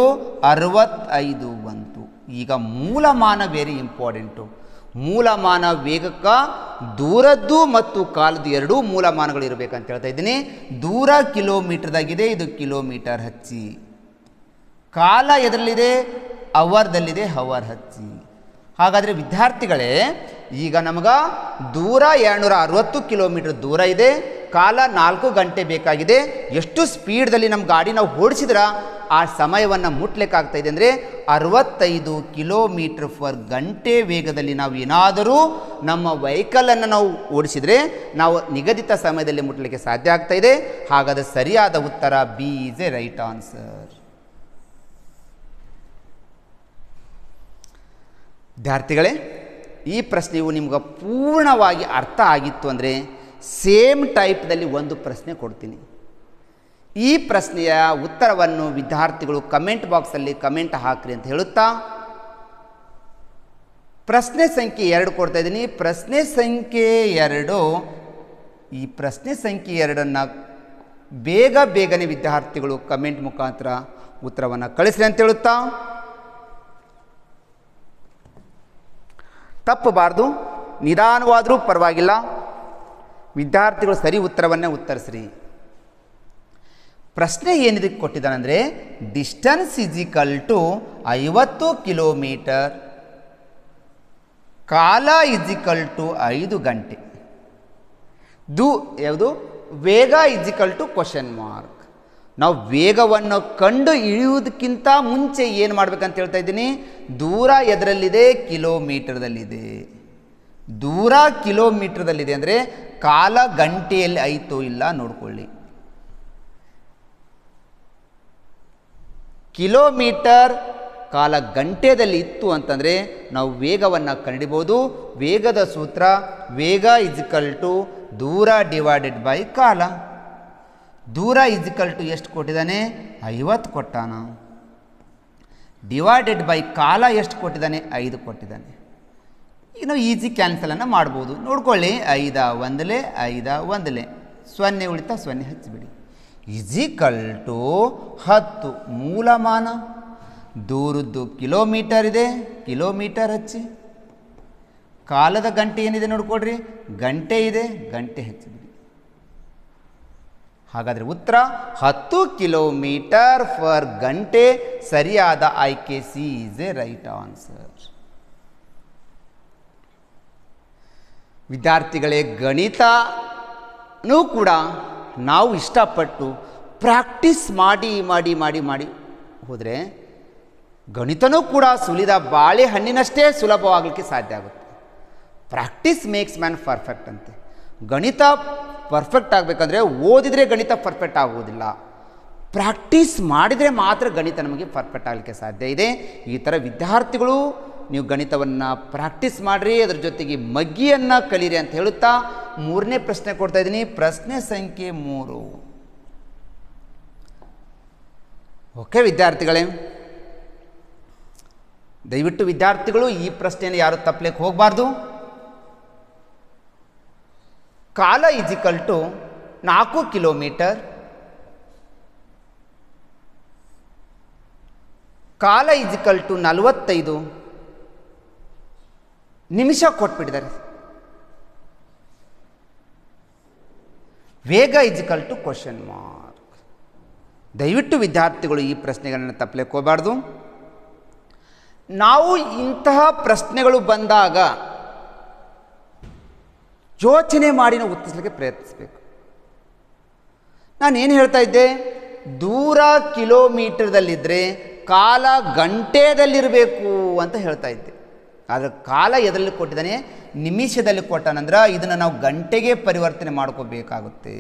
65 ಬಂತು. ಈಗ ಮೂಲಮಾನ ವೆರಿ ಇಂಪಾರ್ಟೆಂಟು. ಮೂಲಮಾನ ವೇಗಕ್ಕೆ ದೂರದ್ದು ಮತ್ತು ಕಾಲದ್ದು ಎರಡೂ ಮೂಲಮಾನಗಳು ಇರಬೇಕಂತ ಹೇಳ್ತಾ ಇದ್ದೀನಿ. ದೂರ ಕಿಲೋಮೀಟರ್ದಾಗಿದೆ, ಇದು ಕಿಲೋಮೀಟರ್ ಹಚ್ಚಿ. ಕಾಲ ಎದರಲ್ಲಿದೆ? ಅವರ್ದಲ್ಲಿದೆ, ಹವರ್ ಹಚ್ಚಿ. ಹಾಗಾದರೆ ವಿದ್ಯಾರ್ಥಿಗಳೇ, ಈಗ ನಮಗೆ ದೂರ 260 ಕಿಲೋಮೀಟರ್ ದೂರ ಇದೆ, ಕಾಲ 4 ಗಂಟೆ ಬೇಕಾಗಿದೆ. ಎಷ್ಟು ಸ್ಪೀಡ್ದಲ್ಲಿ ನಮ್ಮ ಗಾಡಿ ನಾವು ಓಡಿಸಿದ್ರೆ ಆ ಸಮಯವನ್ನು ಮುಟ್ಲಿಕ್ಕಾಗ್ತಾ ಇದೆ ಅಂದರೆ 65 ಕಿಲೋಮೀಟರ್ ಪರ್ ಗಂಟೆ ವೇಗದಲ್ಲಿ ನಾವು ಏನಾದರೂ ನಮ್ಮ ವೆಹಿಕಲನ್ನು ನಾವು ಓಡಿಸಿದರೆ ನಾವು ನಿಗದಿತ ಸಮಯದಲ್ಲಿ ಮುಟ್ಲಿಕ್ಕೆ ಸಾಧ್ಯ ಆಗ್ತಾ ಇದೆ. ಹಾಗಾದರೆ ಸರಿಯಾದ ಉತ್ತರ B is a right answer. ವಿದ್ಯಾರ್ಥಿಗಳೇ, ಈ ಪ್ರಶ್ನೆಯು ನಿಮ್ಗೆ ಪೂರ್ಣವಾಗಿ ಅರ್ಥ ಆಗಿತ್ತು ಅಂದರೆ ಸೇಮ್ ಟೈಪ್ದಲ್ಲಿ ಒಂದು ಪ್ರಶ್ನೆ ಕೊಡ್ತೀನಿ. ಈ ಪ್ರಶ್ನೆಯ ಉತ್ತರವನ್ನು ವಿದ್ಯಾರ್ಥಿಗಳು ಕಮೆಂಟ್ ಬಾಕ್ಸಲ್ಲಿ ಕಮೆಂಟ್ ಹಾಕ್ರಿ ಅಂತ ಹೇಳುತ್ತಾ ಪ್ರಶ್ನೆ ಸಂಖ್ಯೆ 2 ಕೊಡ್ತಾ ಇದ್ದೀನಿ. ಪ್ರಶ್ನೆ ಸಂಖ್ಯೆ 2, ಈ ಪ್ರಶ್ನೆ ಸಂಖ್ಯೆ 2 ಬೇಗನೆ ವಿದ್ಯಾರ್ಥಿಗಳು ಕಮೆಂಟ್ ಮುಖಾಂತರ ಉತ್ತರವನ್ನು ಕಳಿಸ್ರಿ ಅಂತ ಹೇಳುತ್ತಾ, ತಪ್ಪಬಾರ್ದು, ನಿಧಾನವಾದರೂ ಪರವಾಗಿಲ್ಲ, ವಿದ್ಯಾರ್ಥಿಗಳು ಸರಿ ಉತ್ತರವನ್ನೇ ಉತ್ತರಿಸ್ರಿ. ಪ್ರಶ್ನೆ ಏನಿದಕ್ಕೆ ಕೊಟ್ಟಿದ್ದಾನೆಂದರೆ distance is equal to 50 kilometre, ಕಾಲ ಈಸ್ ಈಕ್ವಲ್ ಟು 5 ಗಂಟೆ. ಯಾವುದು? ವೇಗ is equal to question mark. ನಾವು ವೇಗವನ್ನು ಕಂಡು ಹಿಡಿಯುವುದಕ್ಕಿಂತ ಮುಂಚೆ ಏನು ಮಾಡಬೇಕಂತ ಹೇಳ್ತಾ ಇದ್ದೀನಿ, ದೂರ ಎದರಲ್ಲಿದೆ? ಕಿಲೋಮೀಟರ್ದಲ್ಲಿದೆ. ದೂರ ಕಿಲೋಮೀಟರ್ದಲ್ಲಿದೆ ಅಂದರೆ ಕಾಲ ಗಂಟೆಯಲ್ಲಿ ಆಯಿತೋ ಇಲ್ಲ ನೋಡ್ಕೊಳ್ಳಿ. ಕಿಲೋಮೀಟರ್ ಕಾಲ ಗಂಟೆಯಲ್ಲಿ ಇತ್ತು ಅಂತಂದರೆ ನಾವು ವೇಗವನ್ನು ಕಂಡುಹಿಡಿಬೋದು. ವೇಗದ ಸೂತ್ರ ವೇಗ ಈಸ್ ಈಕ್ವಲ್ ಟು ದೂರ ಡಿವೈಡೆಡ್ ಬೈ ಕಾಲ. ದೂರ ಈಸ್ ಈಕ್ವಲ್ ಟು ಎಷ್ಟು ಕೊಟ್ಟಿದ್ದಾನೆ? 50 ಕೊಟ್ಟಾನ. ಡಿವೈಡೆಡ್ ಬೈ ಕಾಲ ಎಷ್ಟು ಕೊಟ್ಟಿದ್ದಾನೆ? 5 ಕೊಟ್ಟಿದ್ದಾನೆ. ಈಗ ನಾವು ಈಸಿ ಕ್ಯಾನ್ಸಲನ್ನು ಮಾಡ್ಬೋದು. ನೋಡ್ಕೊಳ್ಳಿ, 5 1 5 1 0 ಉಳಿತಾ 0 ಹಚ್ಚಿಬಿಡಿ. ಈಸ್ ಈಕ್ವಲ್ ಟು 10 ಮೂಲಮಾನ, ದೂರದ್ದು ಕಿಲೋಮೀಟರ್ ಇದೆ, ಕಿಲೋಮೀಟರ್ ಹಚ್ಚಿ. ಕಾಲದ ಗಂಟೆ ಏನಿದೆ ನೋಡ್ಕೊಡ್ರಿ, ಗಂಟೆ ಇದೆ, ಗಂಟೆ ಹಚ್ಚಿಬಿಡಿ. ಹಾಗಾದರೆ ಉತ್ತರ 10 ಕಿಲೋಮೀಟರ್ ಪರ್ ಗಂಟೆ. ಸರಿಯಾದ ಆಯ್ಕೆ C is a right answer. ವಿದ್ಯಾರ್ಥಿಗಳೇ, ಗಣಿತನೂ ಕೂಡ ನಾವು ಇಷ್ಟಪಟ್ಟು ಪ್ರಾಕ್ಟೀಸ್ ಮಾಡಿ ಮಾಡಿ ಮಾಡಿ ಮಾಡಿ ಹೋದರೆ ಗಣಿತನೂ ಕೂಡ ಸುಲಿದ ಬಾಳೆಹಣ್ಣಿನಷ್ಟೇ ಸುಲಭವಾಗಲಿಕ್ಕೆ ಸಾಧ್ಯ ಆಗುತ್ತೆ. ಪ್ರಾಕ್ಟೀಸ್ ಮೇಕ್ಸ್ ಮ್ಯಾನ್ ಪರ್ಫೆಕ್ಟ್ ಅಂತೆ. ಗಣಿತ ಪರ್ಫೆಕ್ಟ್ ಆಗಬೇಕಂದ್ರೆ ಓದಿದರೆ ಗಣಿತ ಪರ್ಫೆಕ್ಟ್ ಆಗುವುದಿಲ್ಲ, ಪ್ರಾಕ್ಟೀಸ್ ಮಾಡಿದರೆ ಮಾತ್ರ ಗಣಿತ ನಮಗೆ ಪರ್ಫೆಕ್ಟ್ ಆಗಲಿಕ್ಕೆ ಸಾಧ್ಯ ಇದೆ. ಈ ಥರ ವಿದ್ಯಾರ್ಥಿಗಳು ನೀವು ಗಣಿತವನ್ನು ಪ್ರಾಕ್ಟೀಸ್ ಮಾಡಿರಿ, ಅದರ ಜೊತೆಗೆ ಮಗ್ಗಿಯನ್ನು ಕಲೀರಿ ಅಂತ ಹೇಳುತ್ತಾ 3ನೇ ಪ್ರಶ್ನೆ ಕೊಡ್ತಾ ಇದ್ದೀನಿ. ಪ್ರಶ್ನೆ ಸಂಖ್ಯೆ 3. ಓಕೆ ವಿದ್ಯಾರ್ಥಿಗಳೇ, ದಯವಿಟ್ಟು ವಿದ್ಯಾರ್ಥಿಗಳು ಈ ಪ್ರಶ್ನೆಯನ್ನು ಯಾರು ತಪ್ಪಲಿಕ್ಕೆ ಹೋಗಬಾರ್ದು. ಕಾಲ ಈಸ್ ಈಕ್ವಲ್ ಟು 4 ಕಿಲೋಮೀಟರ್, ಕಾಲ ಈಸ್ ಈಕ್ವಲ್ ಟು 45 ನಿಮಿಷ ಕೊಟ್ಬಿಟ್ಟಿದ್ದಾರೆ. ವೇಗ is equal to question mark. ದಯವಿಟ್ಟು ವಿದ್ಯಾರ್ಥಿಗಳು ಈ ಪ್ರಶ್ನೆಗಳನ್ನು ತಪ್ಪಲಿಕ್ಕೆ ಹೋಗಬಾರ್ದು. ನಾವು ಇಂತಹ ಪ್ರಶ್ನೆಗಳು ಬಂದಾಗ ಯೋಚನೆ ಮಾಡಿ ನಾವು ಉತ್ತರಿಸಲಿಕ್ಕೆ ಪ್ರಯತ್ನಿಸಬೇಕು. ನಾನೇನು ಹೇಳ್ತಾ ಇದ್ದೆ, ದೂರ ಕಿಲೋಮೀಟರ್ದಲ್ಲಿದ್ದರೆ ಕಾಲ ಗಂಟೆದಲ್ಲಿರಬೇಕು ಅಂತ ಹೇಳ್ತಾ ಇದ್ದೆ. ಆದರೆ ಕಾಲ ಎದರಲ್ಲಿ ಕೊಟ್ಟಿದ್ದಾನೆ? ನಿಮಿಷದಲ್ಲಿ ಕೊಟ್ಟಾನಂದ್ರೆ ಇದನ್ನು ನಾವು ಗಂಟೆಗೆ ಪರಿವರ್ತನೆ ಮಾಡ್ಕೋಬೇಕಾಗುತ್ತೆ.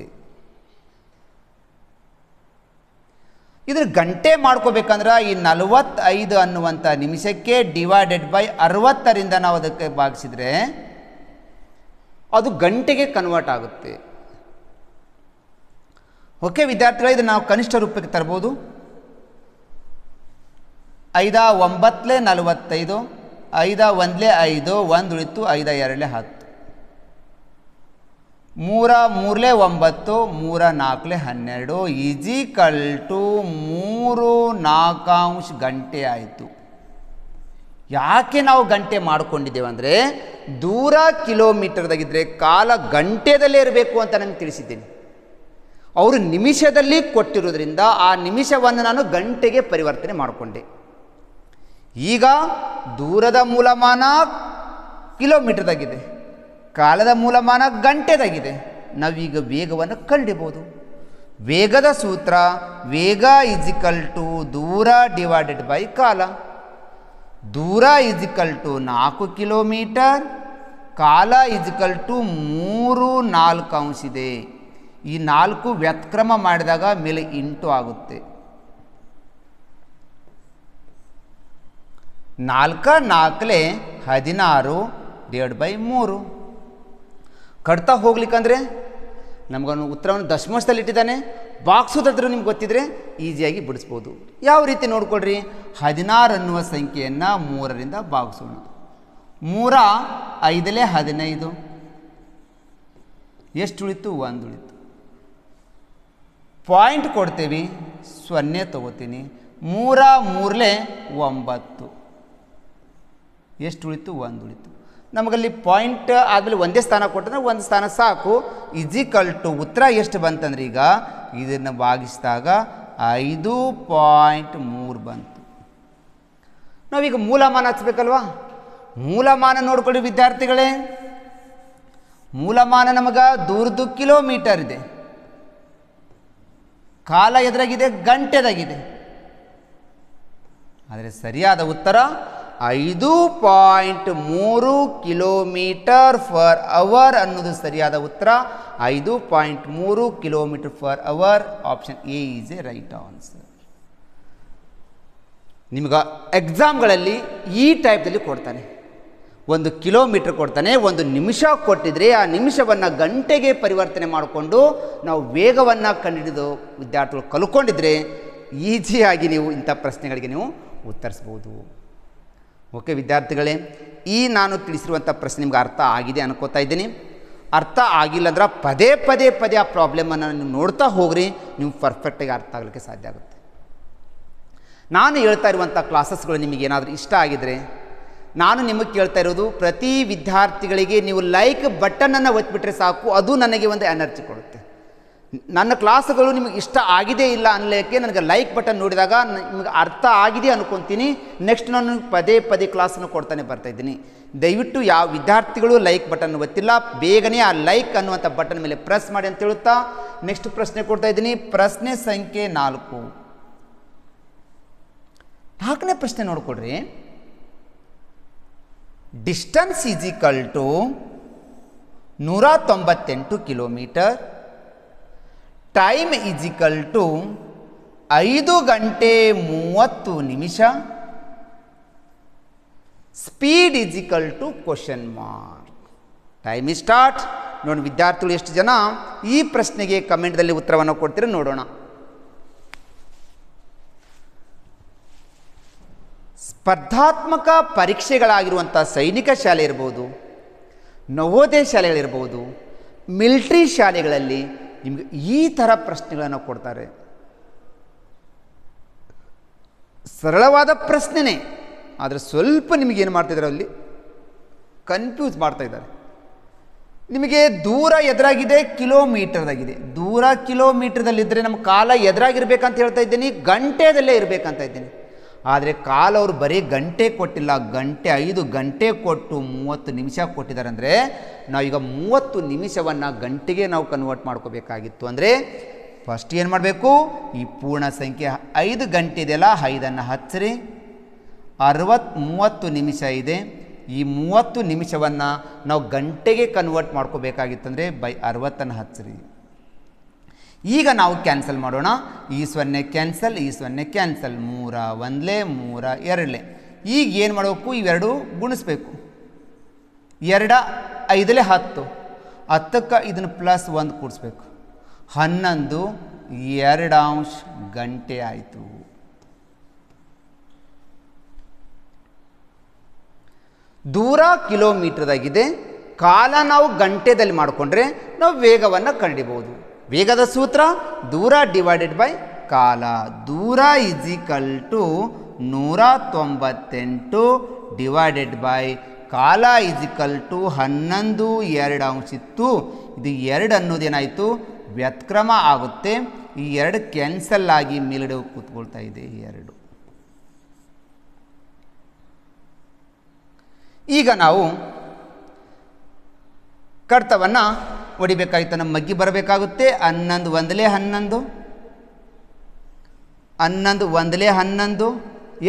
ಇದ್ರ ಗಂಟೆ ಮಾಡ್ಕೋಬೇಕಂದ್ರೆ ಈ 45 ಅನ್ನುವಂಥ ನಿಮಿಷಕ್ಕೆ ಡಿವೈಡೆಡ್ ಬೈ 60ರಿಂದ ನಾವು ಅದಕ್ಕೆ ಭಾಗಿಸಿದರೆ ಅದು ಗಂಟೆಗೆ ಕನ್ವರ್ಟ್ ಆಗುತ್ತೆ. ಓಕೆ ವಿದ್ಯಾರ್ಥಿಗಳು, ಇದನ್ನು ನಾವು ಕನಿಷ್ಠ ರೂಪಕ್ಕೆ ತರ್ಬೋದು. 5 9 45, 5 1 5, 1 ಉಳಿತು, 5 2 10, 3 3 9, 3 4 12 ಈಜಿಕಲ್ ಟು 3 4 ಗಂಟೆ ಆಯಿತು. ಯಾಕೆ ನಾವು ಗಂಟೆ ಮಾಡಿಕೊಂಡಿದ್ದೇವೆ ಅಂದರೆ ದೂರ ಕಿಲೋಮೀಟರ್ದಾಗಿದ್ದರೆ ಕಾಲ ಗಂಟೆದಲ್ಲೇ ಇರಬೇಕು ಅಂತ ನಾನು ತಿಳಿಸಿದ್ದೀನಿ. ಅವರು ನಿಮಿಷದಲ್ಲಿ ಕೊಟ್ಟಿರೋದ್ರಿಂದ ಆ ನಿಮಿಷವನ್ನು ನಾನು ಗಂಟೆಗೆ ಪರಿವರ್ತನೆ ಮಾಡಿಕೊಂಡೆ. ಈಗ ದೂರದ ಮೂಲಮಾನ ಕಿಲೋಮೀಟರ್ದಾಗಿದೆ, ಕಾಲದ ಮೂಲಮಾನ ಗಂಟೆದಾಗಿದೆ. ನಾವೀಗ ವೇಗವನ್ನು ಕಂಡುಹಿಡಿಯಬಹುದು. ವೇಗದ ಸೂತ್ರ ವೇಗ ಈಜಿಕಲ್ ಟು ದೂರ ಡಿವೈಡೆಡ್ ಬೈ ಕಾಲ. ದೂರ ಈಜಿಕಲ್ ಟು 4 ಕಿಲೋಮೀಟರ್, ಕಾಲ ಈಜಿಕಲ್ ಟು 3/4 ಅಂಶ ಇದೆ. ಈ 4 ವ್ಯತ್ಕ್ರಮ ಮಾಡಿದಾಗ ಮೇಲೆ ಇಂಟು ಆಗುತ್ತೆ. 4 4 16 ಡಿವೈಡ್ ಬೈ 3. ಕಟ್ತಾ ಹೋಗ್ಲಿಕ್ಕಂದ್ರೆ ನಮಗವನು ಉತ್ತರವನ್ನು ದಶಮಾಂಶದಲ್ಲಿ ಇಟ್ಟಿದ್ದಾನೆ. ಬಾಕ್ಸೋದಾದ್ರೂ ನಿಮ್ಗೆ ಗೊತ್ತಿದ್ರೆ ಈಸಿಯಾಗಿ ಬಿಡಿಸ್ಬೋದು. ಯಾವ ರೀತಿ ನೋಡ್ಕೊಳ್ರಿ, 16 ಅನ್ನುವ ಸಂಖ್ಯೆಯನ್ನು 3ರಿಂದ ಭಾಗಿಸೋಣ. 3 5 15 ಎಷ್ಟು ಉಳಿತು? 1 ಉಳಿತು. ಪಾಯಿಂಟ್ ಕೊಡ್ತೇವೆ, 0 ತಗೋತೀನಿ. 3 3 9 ಎಷ್ಟು ಉಳಿತು? 1 ಉಳಿತು. ನಮಗಲ್ಲಿ ಪಾಯಿಂಟ್ ಆದಮೇಲೆ ಒಂದೇ ಸ್ಥಾನ ಕೊಟ್ಟಂದ್ರೆ ಒಂದು ಸ್ಥಾನ ಸಾಕು. ಈಜಿಕಲ್ ಟು ಉತ್ತರ ಎಷ್ಟು ಬಂತಂದ್ರೆ ಈಗ ಇದನ್ನು ಭಾಗಿಸಿದಾಗ 5.3 ಬಂತು. ನಾವೀಗ ಮೂಲಮಾನ ಹಚ್ಚಬೇಕಲ್ವಾ? ಮೂಲಮಾನ ನೋಡ್ಕೊಳ್ಳಿ ವಿದ್ಯಾರ್ಥಿಗಳೇ. ಮೂಲಮಾನ ನಮಗೆ ದೂರದ್ದು ಕಿಲೋಮೀಟರ್ ಇದೆ, ಕಾಲ ಎದುರಾಗಿದೆ, ಗಂಟೆದಾಗಿದೆ. ಆದರೆ ಸರಿಯಾದ ಉತ್ತರ 5.3 ಕಿಲೋಮೀಟರ್ ಫರ್ ಅವರ್ ಅನ್ನೋದು ಸರಿಯಾದ ಉತ್ತರ. 5.3 kilometre per hour. Option A is a right answer. ನಿಮ್ಗೆ ಎಕ್ಸಾಮ್ಗಳಲ್ಲಿ ಈ ಟೈಪ್ದಲ್ಲಿ ಕೊಡ್ತಾನೆ. 1 ಕಿಲೋಮೀಟರ್ ಕೊಡ್ತಾನೆ, 1 ನಿಮಿಷ ಕೊಟ್ಟಿದ್ರೆ ಆ ನಿಮಿಷವನ್ನು ಗಂಟೆಗೆ ಪರಿವರ್ತನೆ ಮಾಡಿಕೊಂಡು ನಾವು ವೇಗವನ್ನು ಕಂಡುಹಿಡಿದು ವಿದ್ಯಾರ್ಥಿಗಳು ಕಲ್ಕೊಂಡಿದ್ರೆ ಈಸಿಯಾಗಿ ನೀವು ಇಂಥ ಪ್ರಶ್ನೆಗಳಿಗೆ ನೀವು ಉತ್ತರಿಸ್ಬೋದು. ಓಕೆ ವಿದ್ಯಾರ್ಥಿಗಳೇ, ಈ ನಾನು ತಿಳಿಸಿರುವಂಥ ಪ್ರಶ್ನೆ ನಿಮ್ಗೆ ಅರ್ಥ ಆಗಿದೆ ಅನ್ಕೋತಾ ಇದ್ದೀನಿ. ಅರ್ಥ ಆಗಿಲ್ಲ ಅಂದ್ರೆ ಪದೇ ಪದೇ ಪದೇ ಆ ಪ್ರಾಬ್ಲಮನ್ನು ನೀವು ನೋಡ್ತಾ ಹೋಗ್ರಿ, ನೀವು ಪರ್ಫೆಕ್ಟಾಗಿ ಅರ್ಥ ಆಗಲಿಕ್ಕೆ ಸಾಧ್ಯ ಆಗುತ್ತೆ. ನಾನು ಹೇಳ್ತಾ ಇರುವಂಥ ಕ್ಲಾಸಸ್ಗಳು ನಿಮಗೇನಾದರೂ ಇಷ್ಟ ಆಗಿದರೆ ನಾನು ನಿಮಗೆ ಕೇಳ್ತಾ ಇರೋದು, ಪ್ರತಿ ವಿದ್ಯಾರ್ಥಿಗಳಿಗೆ ನೀವು ಲೈಕ್ ಬಟನನ್ನು ಒತ್ತಿಬಿಟ್ರೆ ಸಾಕು, ಅದು ನನಗೆ ಒಂದು ಎನರ್ಜಿ ಕೊಡುತ್ತೆ. ನನ್ನ ಕ್ಲಾಸ್ಗಳು ನಿಮಗೆ ಇಷ್ಟ ಆಗಿದೆ ಇಲ್ಲ ಅನ್ನಲಿಕ್ಕೆ ನನಗೆ ಲೈಕ್ ಬಟನ್ ನೋಡಿದಾಗ ನಿಮಗೆ ಅರ್ಥ ಆಗಿದೆ ಅನ್ಕೊತೀನಿ. ನೆಕ್ಸ್ಟ್ ನಾನು ಪದೇ ಪದೇ ಕ್ಲಾಸನ್ನು ಕೊಡ್ತಾನೆ ಬರ್ತಾಯಿದ್ದೀನಿ. ದಯವಿಟ್ಟು ಯಾವ ವಿದ್ಯಾರ್ಥಿಗಳು ಲೈಕ್ ಬಟನ್ ಒತ್ತಿಲ್ಲ, ಬೇಗನೆ ಆ ಲೈಕ್ ಅನ್ನುವಂಥ ಬಟನ್ ಮೇಲೆ ಪ್ರೆಸ್ ಮಾಡಿ ಅಂತ ಹೇಳುತ್ತಾ ನೆಕ್ಸ್ಟ್ ಪ್ರಶ್ನೆ ಕೊಡ್ತಾ ಇದ್ದೀನಿ. ಪ್ರಶ್ನೆ ಸಂಖ್ಯೆ 4. 4ನೇ ಪ್ರಶ್ನೆ ನೋಡ್ಕೊಡ್ರಿ. Distance is equal to 198 kilometre. Time is equal to 5 ಗಂಟೆ 30 ನಿಮಿಷ. Speed is equal to question mark. Time is start. ನೋಡಿ ವಿದ್ಯಾರ್ಥಿಗಳು ಎಷ್ಟು ಜನ ಈ ಪ್ರಶ್ನೆಗೆ ಕಮೆಂಟ್ದಲ್ಲಿ ಉತ್ತರವನ್ನು ಕೊಡ್ತೀರ ನೋಡೋಣ. ಸ್ಪರ್ಧಾತ್ಮಕ ಪರೀಕ್ಷೆಗಳಾಗಿರುವಂಥ ಸೈನಿಕ ಶಾಲೆ ಇರ್ಬೋದು, ನವೋದಯ ಶಾಲೆಗಳಿರ್ಬೋದು, ಮಿಲಿಟರಿ ಶಾಲೆಗಳಲ್ಲಿ ನಿಮಗೆ ಈ ಥರ ಪ್ರಶ್ನೆಗಳನ್ನು ಕೊಡ್ತಾರೆ. ಸರಳವಾದ ಪ್ರಶ್ನೆನೇ, ಆದರೆ ಸ್ವಲ್ಪ ನಿಮಗೇನು ಮಾಡ್ತಿದ್ದಾರೆ ಅಲ್ಲಿ ಕನ್ಫ್ಯೂಸ್ ಮಾಡ್ತಾ ಇದ್ದಾರೆ. ನಿಮಗೆ ದೂರ ಎದುರಾಗಿದೆ, ಕಿಲೋಮೀಟರ್ದಾಗಿದೆ. ದೂರ ಕಿಲೋಮೀಟರ್ದಲ್ಲಿದ್ದರೆ ನಮ್ಮ ಕಾಲ ಎದುರಾಗಿರ್ಬೇಕಂತ ಹೇಳ್ತಾ ಇದ್ದೀನಿ, ಗಂಟೆದಲ್ಲೇ ಇರಬೇಕಂತ ಇದ್ದೀನಿ. ಆದರೆ ಕಾಲ ಅವರು ಬರೀ ಗಂಟೆ ಕೊಟ್ಟಿಲ್ಲ, 5 ಗಂಟೆ ಕೊಟ್ಟು 30 ನಿಮಿಷ ಕೊಟ್ಟಿದ್ದಾರೆ. ಅಂದರೆ ನಾವೀಗ 30 ನಿಮಿಷವನ್ನು ಗಂಟೆಗೆ ನಾವು ಕನ್ವರ್ಟ್ ಮಾಡ್ಕೋಬೇಕಾಗಿತ್ತು. ಅಂದರೆ ಫಸ್ಟ್ ಏನು ಮಾಡಬೇಕು, ಈ ಪೂರ್ಣ ಸಂಖ್ಯೆ 5 ಗಂಟೆ ಇದೆಯಲ್ಲ, 5ಅನ್ನು ಹಚ್ಚಿರಿ. 30 ನಿಮಿಷ ಇದೆ. ಈ 30 ನಿಮಿಷವನ್ನು ನಾವು ಗಂಟೆಗೆ ಕನ್ವರ್ಟ್ ಮಾಡ್ಕೋಬೇಕಾಗಿತ್ತಂದರೆ ಬೈ 60ಅನ್ನು ಹಚ್ಚಿರಿ. ಈಗ ನಾವು ಕ್ಯಾನ್ಸಲ್ ಮಾಡೋಣ. ಈ 0 ಕ್ಯಾನ್ಸಲ್, ಈ 0 ಕ್ಯಾನ್ಸಲ್. 3 1 3 2. ಈಗ ಏನು ಮಾಡಬೇಕು, ಇವೆರಡು ಗುಣಿಸ್ಬೇಕು. 2 5 10. 10ಕ್ಕೆ ಇದನ್ನು ಪ್ಲಸ್ 1 ಕೂಡಿಸ್ಬೇಕು. 11 2 ಗಂಟೆ ಆಯಿತು. ದೂರ ಕಿಲೋಮೀಟರ್ದಾಗಿದೆ, ಕಾಲ ನಾವು ಗಂಟೆದಲ್ಲಿ ಮಾಡಿಕೊಂಡ್ರೆ ನಾವು ವೇಗವನ್ನು ಕಂಡುಹಿಡಿಯಬಹುದು. ವೇಗದ ಸೂತ್ರ ದೂರ ಡಿವೈಡೆಡ್ ಬೈ ಕಾಲ. ದೂರ is equal to 198 divided by ಕಾಲ ಈಜಿಕಲ್ ಟು 11 2 ಅಂಶ ಇತ್ತು. ಇದು 2 ಅನ್ನೋದೇನಾಯಿತು ವ್ಯತ್ಕ್ರಮ ಆಗುತ್ತೆ. ಈ 2 ಕ್ಯಾನ್ಸಲ್ ಆಗಿ ಮೇಲ್ಗಡೆ ಕೂತ್ಕೊಳ್ತಾ ಇದೆ 2. ಈಗ ನಾವು ಕಡ್ತವನ್ನು ಹೊಡಿಬೇಕಾಗಿತ್ತು. ನಮ್ಮ ಮಗ್ಗಿ ಬರಬೇಕಾಗುತ್ತೆ. 11 1 11 11 1 11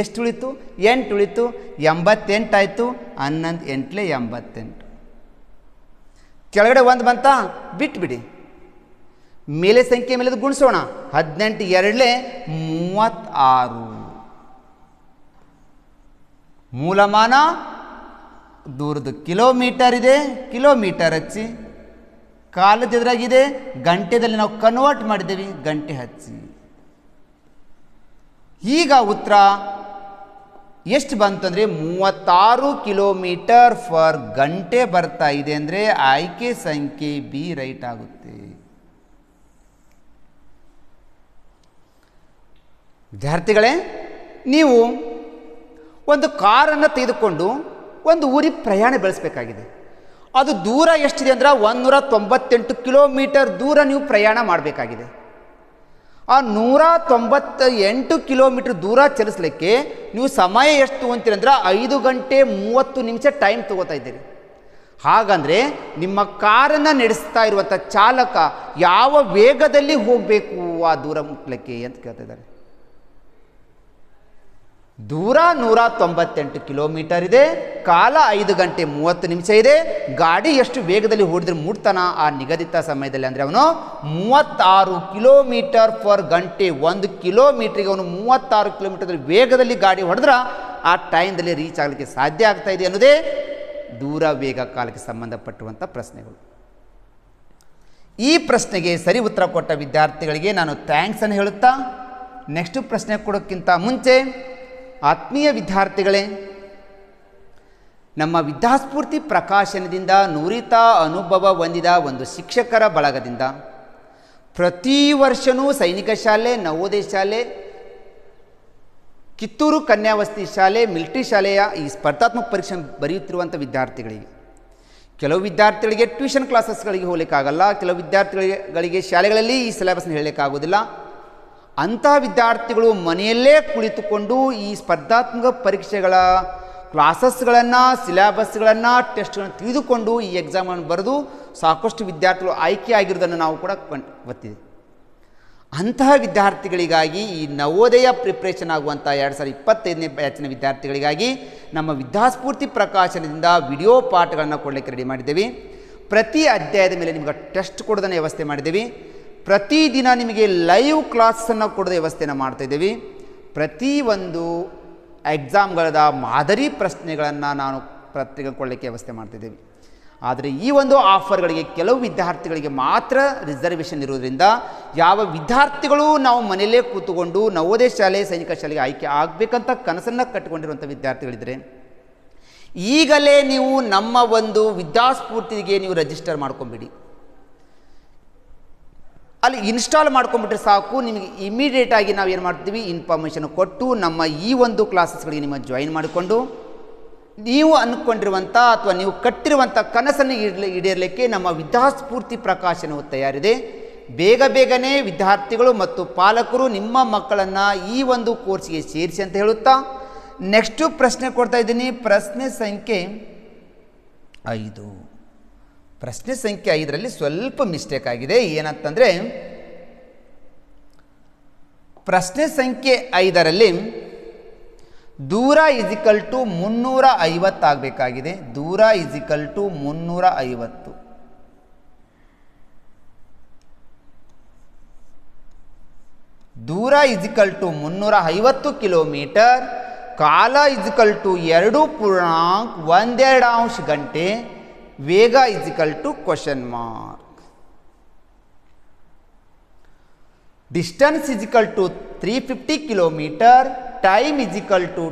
ಎಷ್ಟು ಉಳಿತು 8 ಉಳಿತು. 88 ಆಯಿತು. 11 8 88. ಕೆಳಗಡೆ 1 ಬಂತಾ ಬಿಟ್ಬಿಡಿ. ಮೇಲೆ ಸಂಖ್ಯೆ ಮೇಲೆ ಗುಣಿಸೋಣ. 18 2 36. ಮೂಲಮಾನ ದೂರದ್ದು ಕಿಲೋಮೀಟರ್ ಇದೆ. ಕಿಲೋಮೀಟರ್ ಹಚ್ಚಿ. ಕಾಲದ ಎದುರಾಗಿದೆ ಗಂಟೆದಲ್ಲಿ ನಾವು ಕನ್ವರ್ಟ್ ಮಾಡಿದ್ದೀವಿ. ಗಂಟೆ ಹಚ್ಚಿ. ಈಗ ಉತ್ತರ ಎಷ್ಟು ಬಂತು ಅಂದರೆ 36 ಕಿಲೋಮೀಟರ್ ಫರ್ ಗಂಟೆ ಬರ್ತಾ ಇದೆ. ಅಂದರೆ ಆಯ್ಕೆ ಸಂಖ್ಯೆ ಬಿ ರೈಟ್ ಆಗುತ್ತೆ. ವಿದ್ಯಾರ್ಥಿಗಳೇ, ನೀವು ಒಂದು ಕಾರನ್ನು ತೆಗೆದುಕೊಂಡು ಒಂದು ಊರಿಗೆ ಪ್ರಯಾಣ ಬೆಳೆಸಬೇಕಾಗಿದೆ. ಅದು ದೂರ ಎಷ್ಟಿದೆ ಅಂದರೆ 198 ಕಿಲೋಮೀಟರ್ ದೂರ ನೀವು ಪ್ರಯಾಣ ಮಾಡಬೇಕಾಗಿದೆ. ಆ 198 ಕಿಲೋಮೀಟರ್ ದೂರ ಚಲಿಸಲಿಕ್ಕೆ ನೀವು ಸಮಯ ಎಷ್ಟು ಅಂತೀರಂದ್ರೆ 5 ಗಂಟೆ 30 ನಿಮಿಷ ಟೈಮ್ ತಗೋತಾ ಇದ್ದೀರಿ. ಹಾಗಂದರೆ ನಿಮ್ಮ ಕಾರನ್ನು ನಡೆಸ್ತಾ ಇರುವಂಥ ಚಾಲಕ ಯಾವ ವೇಗದಲ್ಲಿ ಹೋಗಬೇಕು ಆ ದೂರ ಮುಟ್ಲಿಕ್ಕೆ ಅಂತ ಕೇಳ್ತಾ ಇದ್ದಾರೆ. ದೂರ 198 ಕಿಲೋಮೀಟರ್ ಇದೆ. ಕಾಲ 5 ಗಂಟೆ 30 ನಿಮಿಷ ಇದೆ. ಗಾಡಿ ಎಷ್ಟು ವೇಗದಲ್ಲಿ ಓಡಿದ್ರೆ ಮುಟ್ತಾನ ಆ ನಿಗದಿತ ಸಮಯದಲ್ಲಿ ಅಂದರೆ ಅವನು 36 ಕಿಲೋಮೀಟರ್ ಫರ್ ಗಂಟೆ. 1 ಕಿಲೋಮೀಟ್ರಿಗೆ ಅವನು 36 ಕಿಲೋಮೀಟರ್ ವೇಗದಲ್ಲಿ ಗಾಡಿ ಹೊಡೆದ್ರೆ ಆ ಟೈಮ್ದಲ್ಲಿ ರೀಚ್ ಆಗಲಿಕ್ಕೆ ಸಾಧ್ಯ ಆಗ್ತಾ ಇದೆ ಅನ್ನೋದೇ ದೂರ ವೇಗ ಕಾಲಕ್ಕೆ ಸಂಬಂಧಪಟ್ಟುವಂಥ ಪ್ರಶ್ನೆಗಳು. ಈ ಪ್ರಶ್ನೆಗೆ ಸರಿ ಉತ್ತರ ಕೊಟ್ಟ ವಿದ್ಯಾರ್ಥಿಗಳಿಗೆ ನಾನು ಥ್ಯಾಂಕ್ಸನ್ನು ಹೇಳುತ್ತಾ ನೆಕ್ಸ್ಟ್ ಪ್ರಶ್ನೆ ಕೊಡೋಕ್ಕಿಂತ ಮುಂಚೆ ಆತ್ಮೀಯ ವಿದ್ಯಾರ್ಥಿಗಳೇ, ನಮ್ಮ ವಿದ್ಯಾಸ್ಫೂರ್ತಿ ಪ್ರಕಾಶನದಿಂದ ನುರಿತ ಅನುಭವ ಹೊಂದಿದ ಒಂದು ಶಿಕ್ಷಕರ ಬಳಗದಿಂದ ಪ್ರತಿ ವರ್ಷವೂ ಸೈನಿಕ ಶಾಲೆ, ನವೋದಯ ಶಾಲೆ, ಕಿತ್ತೂರು ಕನ್ಯಾವಸತಿ ಶಾಲೆ, ಮಿಲಿಟರಿ ಶಾಲೆಯ ಈ ಸ್ಪರ್ಧಾತ್ಮಕ ಪರೀಕ್ಷೆ ಬರೆಯುತ್ತಿರುವಂಥ ವಿದ್ಯಾರ್ಥಿಗಳಿಗೆ, ಕೆಲವು ವಿದ್ಯಾರ್ಥಿಗಳಿಗೆ ಟ್ಯೂಷನ್ ಕ್ಲಾಸಸ್ಗಳಿಗೆ ಹೋಗಲಿಕ್ಕಾಗಲ್ಲ, ಕೆಲವು ವಿದ್ಯಾರ್ಥಿಗಳಿಗೆ ಶಾಲೆಗಳಲ್ಲಿ ಈ ಸಿಲೆಬಸ್ನ ಹೇಳಲಿಕ್ಕಾಗೋದಿಲ್ಲ. ಅಂತಹ ವಿದ್ಯಾರ್ಥಿಗಳು ಮನೆಯಲ್ಲೇ ಕುಳಿತುಕೊಂಡು ಈ ಸ್ಪರ್ಧಾತ್ಮಕ ಪರೀಕ್ಷೆಗಳ ಕ್ಲಾಸಸ್ಗಳನ್ನು, ಸಿಲೆಬಸ್ಗಳನ್ನು, ಟೆಸ್ಟ್ಗಳನ್ನು ತಿಳಿದುಕೊಂಡು ಈ ಎಕ್ಸಾಮನ್ನು ಬರೆದು ಸಾಕಷ್ಟು ವಿದ್ಯಾರ್ಥಿಗಳು ಆಯ್ಕೆ ಆಗಿರೋದನ್ನು ನಾವು ಕೂಡ ಗೊತ್ತಿದೆ. ಅಂತಹ ವಿದ್ಯಾರ್ಥಿಗಳಿಗಾಗಿ ಈ ನವೋದಯ ಪ್ರಿಪ್ರೇಷನ್ ಆಗುವಂಥ 2025ನೇ ಬ್ಯಾಚಿನ ವಿದ್ಯಾರ್ಥಿಗಳಿಗಾಗಿ ನಮ್ಮ ವಿದ್ಯಾಸ್ಫೂರ್ತಿ ಪ್ರಕಾಶನದಿಂದ ವಿಡಿಯೋ ಪಾಠಗಳನ್ನು ಕೊಡಲಿಕ್ಕೆ ರೆಡಿ ಮಾಡಿದ್ದೇವೆ. ಪ್ರತಿ ಅಧ್ಯಾಯದ ಮೇಲೆ ನಿಮಗೆ ಟೆಸ್ಟ್ ಕೊಡೋದನ್ನು ವ್ಯವಸ್ಥೆ ಮಾಡಿದ್ದೇವೆ. ಪ್ರತಿದಿನ ನಿಮಗೆ ಲೈವ್ ಕ್ಲಾಸನ್ನು ಕೊಡೋದ ವ್ಯವಸ್ಥೆಯನ್ನು ಮಾಡ್ತಾಯಿದ್ದೀವಿ. ಪ್ರತಿಯೊಂದು ಎಕ್ಸಾಮ್ಗಳದ ಮಾದರಿ ಪ್ರಶ್ನೆಗಳನ್ನು ನಾನು ತೆಗೆದುಕೊಳ್ಳಲಿಕ್ಕೆ ವ್ಯವಸ್ಥೆ ಮಾಡ್ತಿದ್ದೀವಿ. ಆದರೆ ಈ ಒಂದು ಆಫರ್ಗಳಿಗೆ ಕೆಲವು ವಿದ್ಯಾರ್ಥಿಗಳಿಗೆ ಮಾತ್ರ ರಿಸರ್ವೇಷನ್ ಇರೋದ್ರಿಂದ ಯಾವ ವಿದ್ಯಾರ್ಥಿಗಳು ನಾವು ಮನೆಯಲ್ಲೇ ಕೂತುಕೊಂಡು ನವೋದಯ ಶಾಲೆ, ಸೈನಿಕ ಶಾಲೆಗೆ ಆಯ್ಕೆ ಆಗಬೇಕಂತ ಕನಸನ್ನು ಕಟ್ಟಿಕೊಂಡಿರುವಂಥ ವಿದ್ಯಾರ್ಥಿಗಳಿದ್ದರೆ ಈಗಲೇ ನೀವು ನಮ್ಮ ಒಂದು ವಿದ್ಯಾಸ್ಫೂರ್ತಿಗೆ ನೀವು ರಿಜಿಸ್ಟರ್ ಮಾಡ್ಕೊಂಬಿಡಿ. ಅಲ್ಲಿ ಇನ್ಸ್ಟಾಲ್ ಮಾಡ್ಕೊಂಬಿಟ್ರೆ ಸಾಕು. ನಿಮಗೆ ಇಮಿಡಿಯೇಟಾಗಿ ನಾವು ಏನು ಮಾಡ್ತೀವಿ, ಇನ್ಫಾರ್ಮೇಷನ್ ಕೊಟ್ಟು ನಮ್ಮ ಈ ಒಂದು ಕ್ಲಾಸಸ್ಗಳಿಗೆ ನಿಮ್ಮ ಜಾಯಿನ್ ಮಾಡಿಕೊಂಡು ನೀವು ಅಂದ್ಕೊಂಡಿರುವಂಥ ಅಥವಾ ನೀವು ಕಟ್ಟಿರುವಂಥ ಕನಸನ್ನು ಈಡೇರಲಿಕ್ಕೆ ನಮ್ಮ ವಿದ್ಯಾಸ್ಫೂರ್ತಿ ಪ್ರಕಾಶನವು ತಯಾರಿದೆ. ಬೇಗ ಬೇಗನೆ ವಿದ್ಯಾರ್ಥಿಗಳು ಮತ್ತು ಪಾಲಕರು ನಿಮ್ಮ ಮಕ್ಕಳನ್ನು ಈ ಒಂದು ಕೋರ್ಸ್ಗೆ ಸೇರಿಸಿ ಅಂತ ಹೇಳುತ್ತಾ ನೆಕ್ಸ್ಟು ಪ್ರಶ್ನೆ ಕೊಡ್ತಾ ಇದ್ದೀನಿ. ಪ್ರಶ್ನೆ ಸಂಖ್ಯೆ 5. ಪ್ರಶ್ನೆ ಸಂಖ್ಯೆ 5ರಲ್ಲಿ ಸ್ವಲ್ಪ ಮಿಸ್ಟೇಕ್ ಆಗಿದೆ. ಏನಂತಂದರೆ ಪ್ರಶ್ನೆ ಸಂಖ್ಯೆ 5ರಲ್ಲಿ ದೂರ ಈಜಿಕಲ್ ಟು 350 ಆಗಬೇಕಾಗಿದೆ. ದೂರ ಈಜಿಕಲ್ ಟು 350. ದೂರ ಈಜಿಕಲ್ ಟು 350 ಕಿಲೋಮೀಟರ್. ಕಾಲ ಈಜಿಕಲ್ ಟು 2.12 ಗಂಟೆ. ವೇಗ equal to question mark. Distance equal to 350 kilometre. Time equal to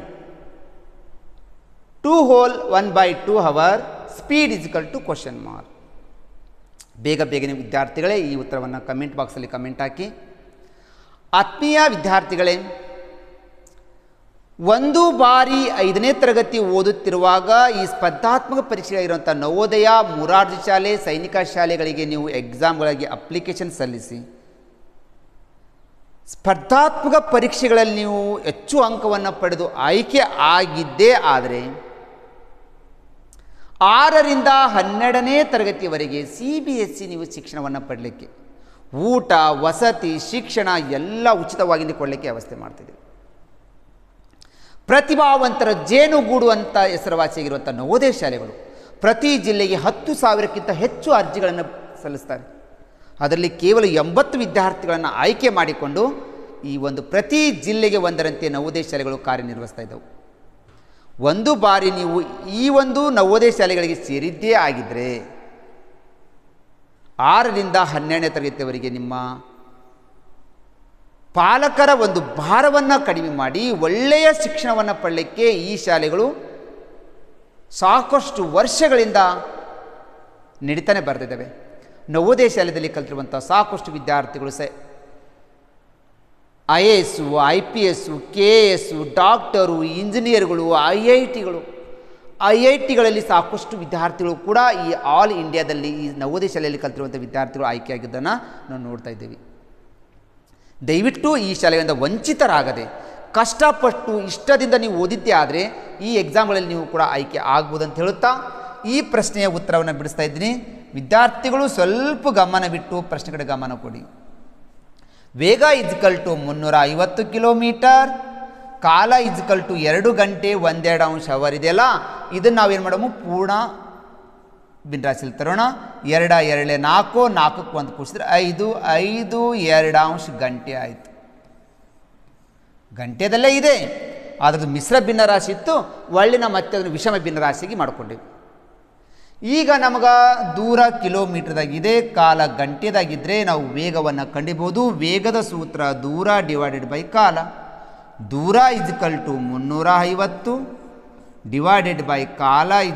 2/1/2 hour. Speed equal to question mark. ಬೇಗ ಬೇಗನೆ ವಿದ್ಯಾರ್ಥಿಗಳೇ ಈ ಉತ್ತರವನ್ನು ಕಮೆಂಟ್ ಬಾಕ್ಸಲ್ಲಿ ಕಮೆಂಟ್ ಹಾಕಿ. ಆತ್ಮೀಯ ವಿದ್ಯಾರ್ಥಿಗಳೇ, ಒಂದು ಬಾರಿ 5ನೇ ತರಗತಿ ಓದುತ್ತಿರುವಾಗ ಈ ಸ್ಪರ್ಧಾತ್ಮಕ ಪರೀಕ್ಷೆಯಾಗಿರುವಂಥ ನವೋದಯ, ಮುರಾರ್ಜಿ ಶಾಲೆ, ಸೈನಿಕ ಶಾಲೆಗಳಿಗೆ ನೀವು ಎಕ್ಸಾಮ್ಗಳಿಗೆ ಅಪ್ಲಿಕೇಶನ್ ಸಲ್ಲಿಸಿ ಸ್ಪರ್ಧಾತ್ಮಕ ಪರೀಕ್ಷೆಗಳಲ್ಲಿ ನೀವು ಹೆಚ್ಚು ಅಂಕವನ್ನು ಪಡೆದು ಆಯ್ಕೆ ಆಗಿದ್ದೇ ಆದರೆ 6ರಿಂದ 12ನೇ ತರಗತಿಯವರೆಗೆ CBSE ನೀವು ಶಿಕ್ಷಣವನ್ನು ಪಡಲಿಕ್ಕೆ ಊಟ, ವಸತಿ, ಶಿಕ್ಷಣ ಎಲ್ಲ ಉಚಿತವಾಗಿ ಕೊಡಲಿಕ್ಕೆ ವ್ಯವಸ್ಥೆ ಮಾಡ್ತಿದೆ. ಪ್ರತಿಭಾವಂತರ ಜೇನುಗೂಡು ಅಂತ ಹೆಸರುವಾಸಿಯಾಗಿರುವಂಥ ನವೋದಯ ಶಾಲೆಗಳು ಪ್ರತಿ ಜಿಲ್ಲೆಗೆ 10,000ಕ್ಕಿಂತ ಹೆಚ್ಚು ಅರ್ಜಿಗಳನ್ನು ಸಲ್ಲಿಸ್ತಾರೆ. ಅದರಲ್ಲಿ ಕೇವಲ 80 ವಿದ್ಯಾರ್ಥಿಗಳನ್ನು ಆಯ್ಕೆ ಮಾಡಿಕೊಂಡು ಈ ಒಂದು ಪ್ರತಿ ಜಿಲ್ಲೆಗೆ ಒಂದರಂತೆ ನವೋದಯ ಶಾಲೆಗಳು ಕಾರ್ಯನಿರ್ವಹಿಸ್ತಾ ಇದ್ದವು. ಒಂದು ಬಾರಿ ನೀವು ಈ ಒಂದು ನವೋದಯ ಶಾಲೆಗಳಿಗೆ ಸೇರಿದ್ದೇ ಆಗಿದ್ದರೆ 6ರಿಂದ 12ನೇ ತರಗತಿಯವರೆಗೆ ನಿಮ್ಮ ಪಾಲಕರ ಒಂದು ಭಾರವನ್ನು ಕಡಿಮೆ ಮಾಡಿ ಒಳ್ಳೆಯ ಶಿಕ್ಷಣವನ್ನು ಪಡಲಿಕ್ಕೆ ಈ ಶಾಲೆಗಳು ಸಾಕಷ್ಟು ವರ್ಷಗಳಿಂದ ನಡೀತಾನೆ ಬರ್ತಿದ್ದಾವೆ. ನವೋದಯ ಶಾಲೆಯಲ್ಲಿ ಕಲಿತಿರುವಂಥ ಸಾಕಷ್ಟು ವಿದ್ಯಾರ್ಥಿಗಳು IAS, IPS, KS, ಡಾಕ್ಟರು, ಇಂಜಿನಿಯರ್ಗಳು, IITಗಳಲ್ಲಿ ಸಾಕಷ್ಟು ವಿದ್ಯಾರ್ಥಿಗಳು ಕೂಡ ಈ ಆಲ್ ಇಂಡಿಯಾದಲ್ಲಿ ಈ ನವೋದಯ ಶಾಲೆಯಲ್ಲಿ ಕಲಿತಿರುವಂಥ ವಿದ್ಯಾರ್ಥಿಗಳು ಆಯ್ಕೆಯಾಗಿದ್ದನ್ನು ನಾವು ನೋಡ್ತಾ ಇದ್ದೀವಿ. ದಯವಿಟ್ಟು ಈ ಶಾಲೆಯಿಂದ ವಂಚಿತರಾಗದೆ ಕಷ್ಟಪಟ್ಟು ಇಷ್ಟದಿಂದ ನೀವು ಓದಿದ್ದೇ ಆದರೆ ಈ ಎಕ್ಸಾಮ್ಗಳಲ್ಲಿ ನೀವು ಕೂಡ ಆಯ್ಕೆ ಆಗ್ಬೋದು ಅಂತ ಹೇಳುತ್ತಾ ಈ ಪ್ರಶ್ನೆಯ ಉತ್ತರವನ್ನು ಬಿಡಿಸ್ತಾ ಇದ್ದೀನಿ. ವಿದ್ಯಾರ್ಥಿಗಳು ಸ್ವಲ್ಪ ಗಮನ ಬಿಟ್ಟು ಪ್ರಶ್ನೆ ಕಡೆ ಗಮನ ಕೊಡಿ. ವೇಗ = 350 ಕಿಲೋಮೀಟರ್, ಕಾಲ = 2 ಗಂಟೆ 1.2 ಅವರ್ ಇದೆಯಲ್ಲ, ಇದನ್ನು ನಾವೇನು ಮಾಡೋಣ, ಪೂರ್ಣ ಭಿನ್ನರಾಶಿಯಲ್ಲಿ ತರೋಣ. 2 2 4, 4ಕ್ಕೆ 1 ಕೂಡಿಸಿದ್ರೆ 5, 5 2 ಗಂಟೆ ಆಯಿತು. ಗಂಟೆದಲ್ಲೇ ಇದೆ, ಅದ್ರದ್ದು ಮಿಶ್ರ ಭಿನ್ನರಾಶಿ ಇತ್ತು, ಒಳ್ಳಿನ ಮತ್ತೆ ಅದನ್ನು ವಿಷಮ ಭಿನ್ನರಾಶಿಗೆ ಮಾಡಿಕೊಂಡೆವು. ಈಗ ನಮಗೆ ದೂರ ಕಿಲೋಮೀಟರ್ದಾಗಿದೆ, ಕಾಲ ಗಂಟೆದಾಗಿದ್ದರೆ ನಾವು ವೇಗವನ್ನು ಕಂಡಿಬೋದು. ವೇಗದ ಸೂತ್ರ ದೂರ / ಕಾಲ. ದೂರ = 350 / ಕಾಲ =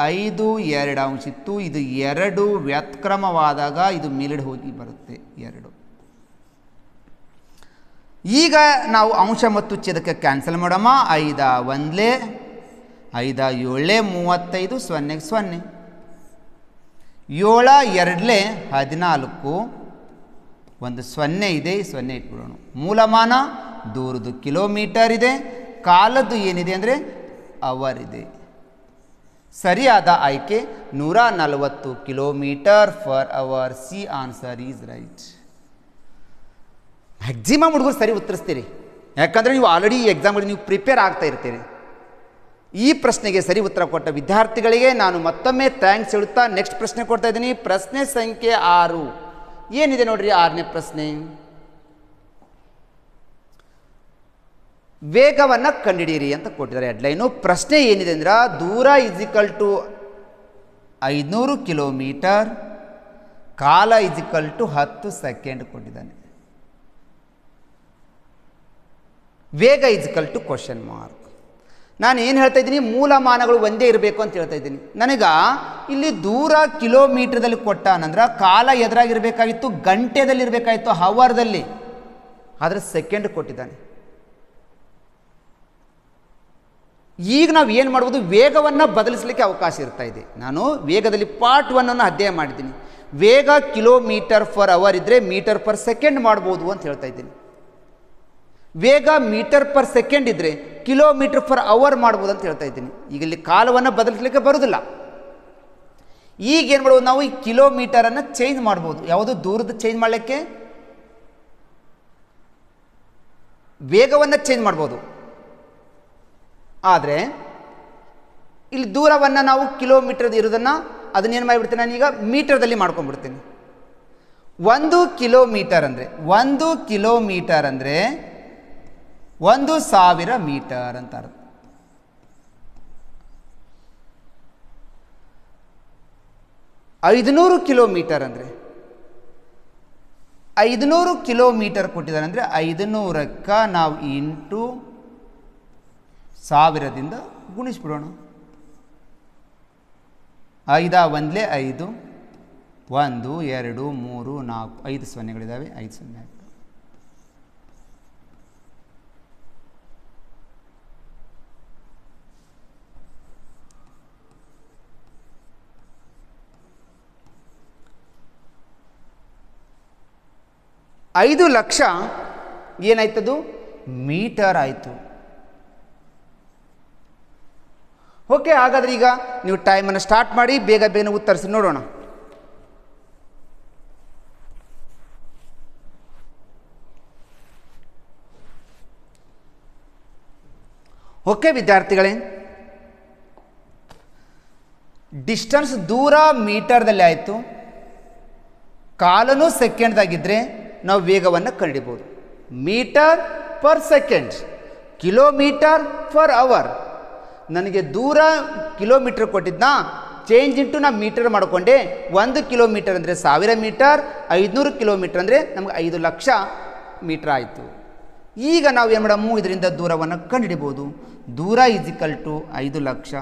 5 2 ಇತ್ತು. ಇದು 2 ವ್ಯತ್ಕ್ರಮವಾದಾಗ ಇದು ಮೇಲ್ಗಡೆ ಹೋಗಿ ಬರುತ್ತೆ 2. ಈಗ ನಾವು ಅಂಶ ಮತ್ತು ಛೇದಕ ಕ್ಯಾನ್ಸಲ್ ಮಾಡೋಣ. 5 1 5 7 35 0 0. 7 2 14, ಒಂದು 0 ಇದೆ, 0 ಇಟ್ಬಿಡೋಣ. ಮೂಲಮಾನ ದೂರದ್ದು ಕಿಲೋಮೀಟರ್ ಇದೆ, ಕಾಲದ್ದು ಏನಿದೆ ಅಂದರೆ ಅವರ್ ಇದೆ. ಸರಿಯಾದ ಆಯ್ಕೆ 140 kilometre per hour. C answer is right. Maximum ಹುಡುಗರು ಸರಿ ಉತ್ತರಿಸ್ತೀರಿ, ಯಾಕಂದರೆ ನೀವು ಆಲ್ರೆಡಿ ಈ ಎಕ್ಸಾಮ್ಗಳಿಗೆ ನೀವು ಪ್ರಿಪೇರ್ ಆಗ್ತಾ ಇರ್ತೀರಿ. ಈ ಪ್ರಶ್ನೆಗೆ ಸರಿ ಉತ್ತರ ಕೊಟ್ಟ ವಿದ್ಯಾರ್ಥಿಗಳಿಗೆ ನಾನು ಮತ್ತೊಮ್ಮೆ ಥ್ಯಾಂಕ್ಸ್ ಹೇಳುತ್ತಾ ನೆಕ್ಸ್ಟ್ ಪ್ರಶ್ನೆ ಕೊಡ್ತಾ ಇದ್ದೀನಿ. ಪ್ರಶ್ನೆ ಸಂಖ್ಯೆ 6 ಏನಿದೆ ನೋಡ್ರಿ. 6ನೇ ಪ್ರಶ್ನೆ, ವೇಗವನ್ನು ಕಂಡುಹಿಡಿಯಿರಿ ಅಂತ ಕೊಟ್ಟಿದ್ದಾರೆ ಹೆಡ್ಲೈನು. ಪ್ರಶ್ನೆ ಏನಿದೆ ಅಂದ್ರೆ ದೂರ = 500 ಕಿಲೋಮೀಟರ್, ಕಾಲ = 10 ಸೆಕೆಂಡ್ ಕೊಟ್ಟಿದ್ದಾನೆ. ವೇಗ = ಕ್ವಶನ್ ಮಾರ್ಕ್. ನಾನು ಏನು ಹೇಳ್ತಾ ಇದ್ದೀನಿ, ಮೂಲಮಾನಗಳು ಒಂದೇ ಇರಬೇಕು ಅಂತ ಹೇಳ್ತಾ ಇದ್ದೀನಿ. ನನಗೆ ಇಲ್ಲಿ ದೂರ ಕಿಲೋಮೀಟರ್ದಲ್ಲಿ ಕೊಟ್ಟಾನಂದ್ರೆ ಕಾಲ ಎದುರಾಗಿರಬೇಕಾಗಿತ್ತು, ಗಂಟೆದಲ್ಲಿ ಇರಬೇಕಾಗಿತ್ತು, ಹವರ್ದಲ್ಲಿ, ಆದರೆ ಸೆಕೆಂಡ್ ಕೊಟ್ಟಿದ್ದಾನೆ. ಈಗ ನಾವು ಏನು ಮಾಡ್ಬೋದು, ವೇಗವನ್ನು ಬದಲಿಸಲಿಕ್ಕೆ ಅವಕಾಶ ಇರ್ತಾ ಇದೆ. ನಾನು ವೇಗದಲ್ಲಿ ಪಾರ್ಟ್ 1 ಅಧ್ಯಯನ ಮಾಡಿದ್ದೀನಿ. ವೇಗ ಕಿಲೋಮೀಟರ್ ಫರ್ ಅವರ್ ಇದ್ದರೆ ಮೀಟರ್ ಪರ್ ಸೆಕೆಂಡ್ ಮಾಡ್ಬೋದು ಅಂತ ಹೇಳ್ತಾ ಇದ್ದೀನಿ. ವೇಗ ಮೀಟರ್ ಪರ್ ಸೆಕೆಂಡ್ ಇದ್ದರೆ ಕಿಲೋಮೀಟರ್ ಪರ್ ಅವರ್ ಮಾಡ್ಬೋದು ಅಂತ ಹೇಳ್ತಾ ಇದ್ದೀನಿ. ಈಗ ಇಲ್ಲಿ ಕಾಲವನ್ನು ಬದಲಿಸಲಿಕ್ಕೆ ಬರೋದಿಲ್ಲ. ಈಗ ಏನು ಮಾಡ್ಬೋದು, ನಾವು ಈ ಕಿಲೋಮೀಟರನ್ನು ಚೇಂಜ್ ಮಾಡ್ಬೋದು. ಯಾವುದು ದೂರದ ಚೇಂಜ್ ಮಾಡಲಿಕ್ಕೆ ವೇಗವನ್ನು ಚೇಂಜ್ ಮಾಡ್ಬೋದು. ಆದರೆ ಇಲ್ಲಿ ದೂರವನ್ನು ನಾವು ಕಿಲೋಮೀಟರ್ ಇರೋದನ್ನು ಅದನ್ನೇನು ಮಾಡಿಬಿಡ್ತೀನಿ, ನಾನೀಗ ಮೀಟರ್ದಲ್ಲಿ ಮಾಡ್ಕೊಂಡ್ಬಿಡ್ತೀನಿ. 1 ಕಿಲೋಮೀಟರ್ ಅಂದರೆ 1000 ಮೀಟರ್ ಅಂತ ಅರ್ಥ. 500 ಕಿಲೋಮೀಟರ್ ಅಂದರೆ 500 ಕಿಲೋಮೀಟರ್ ಕೊಟ್ಟಿದ್ದಾರೆ ಅಂದರೆ 500ಕ್ಕೆ ನಾವು ಇಂಟು 1000ದಿಂದ ಗುಣಿಸ್ಬಿಡೋಣ. 5 1 5, 1 2 3 4 5 ಸೊನ್ನೆಗಳಿದ್ದಾವೆ, 5 0. 5 ಲಕ್ಷ ಏನಾಯ್ತದು ಮೀಟರ್ ಆಯಿತು. ಓಕೆ, ಹಾಗಾದ್ರೆ ಈಗ ನೀವು ಟೈಮನ್ನು ಸ್ಟಾರ್ಟ್ ಮಾಡಿ, ಬೇಗ ಬೇಗನೆ ಉತ್ತರಿಸಿ ನೋಡೋಣ. ಓಕೆ ವಿದ್ಯಾರ್ಥಿಗಳೇ, ಡಿಸ್ಟನ್ಸ್ ದೂರ ಮೀಟರ್ದಲ್ಲಿ ಆಯಿತು, ಕಾಲನು ಸೆಕೆಂಡ್ದಾಗಿದ್ದರೆ ನಾವು ವೇಗವನ್ನು ಕಂಡುಹಿಡಿಬೋದು. Metre per second, kilometre per hour. ನನಗೆ ದೂರ ಕಿಲೋಮೀಟರ್ ಕೊಟ್ಟಿದ್ದನ್ನ ಚೇಂಜ್ ಇಂಟು ನಾನು ಮೀಟರ್ ಮಾಡಿಕೊಂಡೆ. 1 ಕಿಲೋಮೀಟರ್ ಅಂದರೆ 1000 ಮೀಟರ್, 500 ಕಿಲೋಮೀಟರ್ ಅಂದರೆ ನಮಗೆ 5 ಲಕ್ಷ ಮೀಟರ್ ಆಯಿತು. ಈಗ ನಾವು ಏನು ಮಾಡಮು, ಇದರಿಂದ ದೂರವನ್ನು ಕಂಡುಹಿಡಿಬೋದು. ದೂರ equal to 5 lakh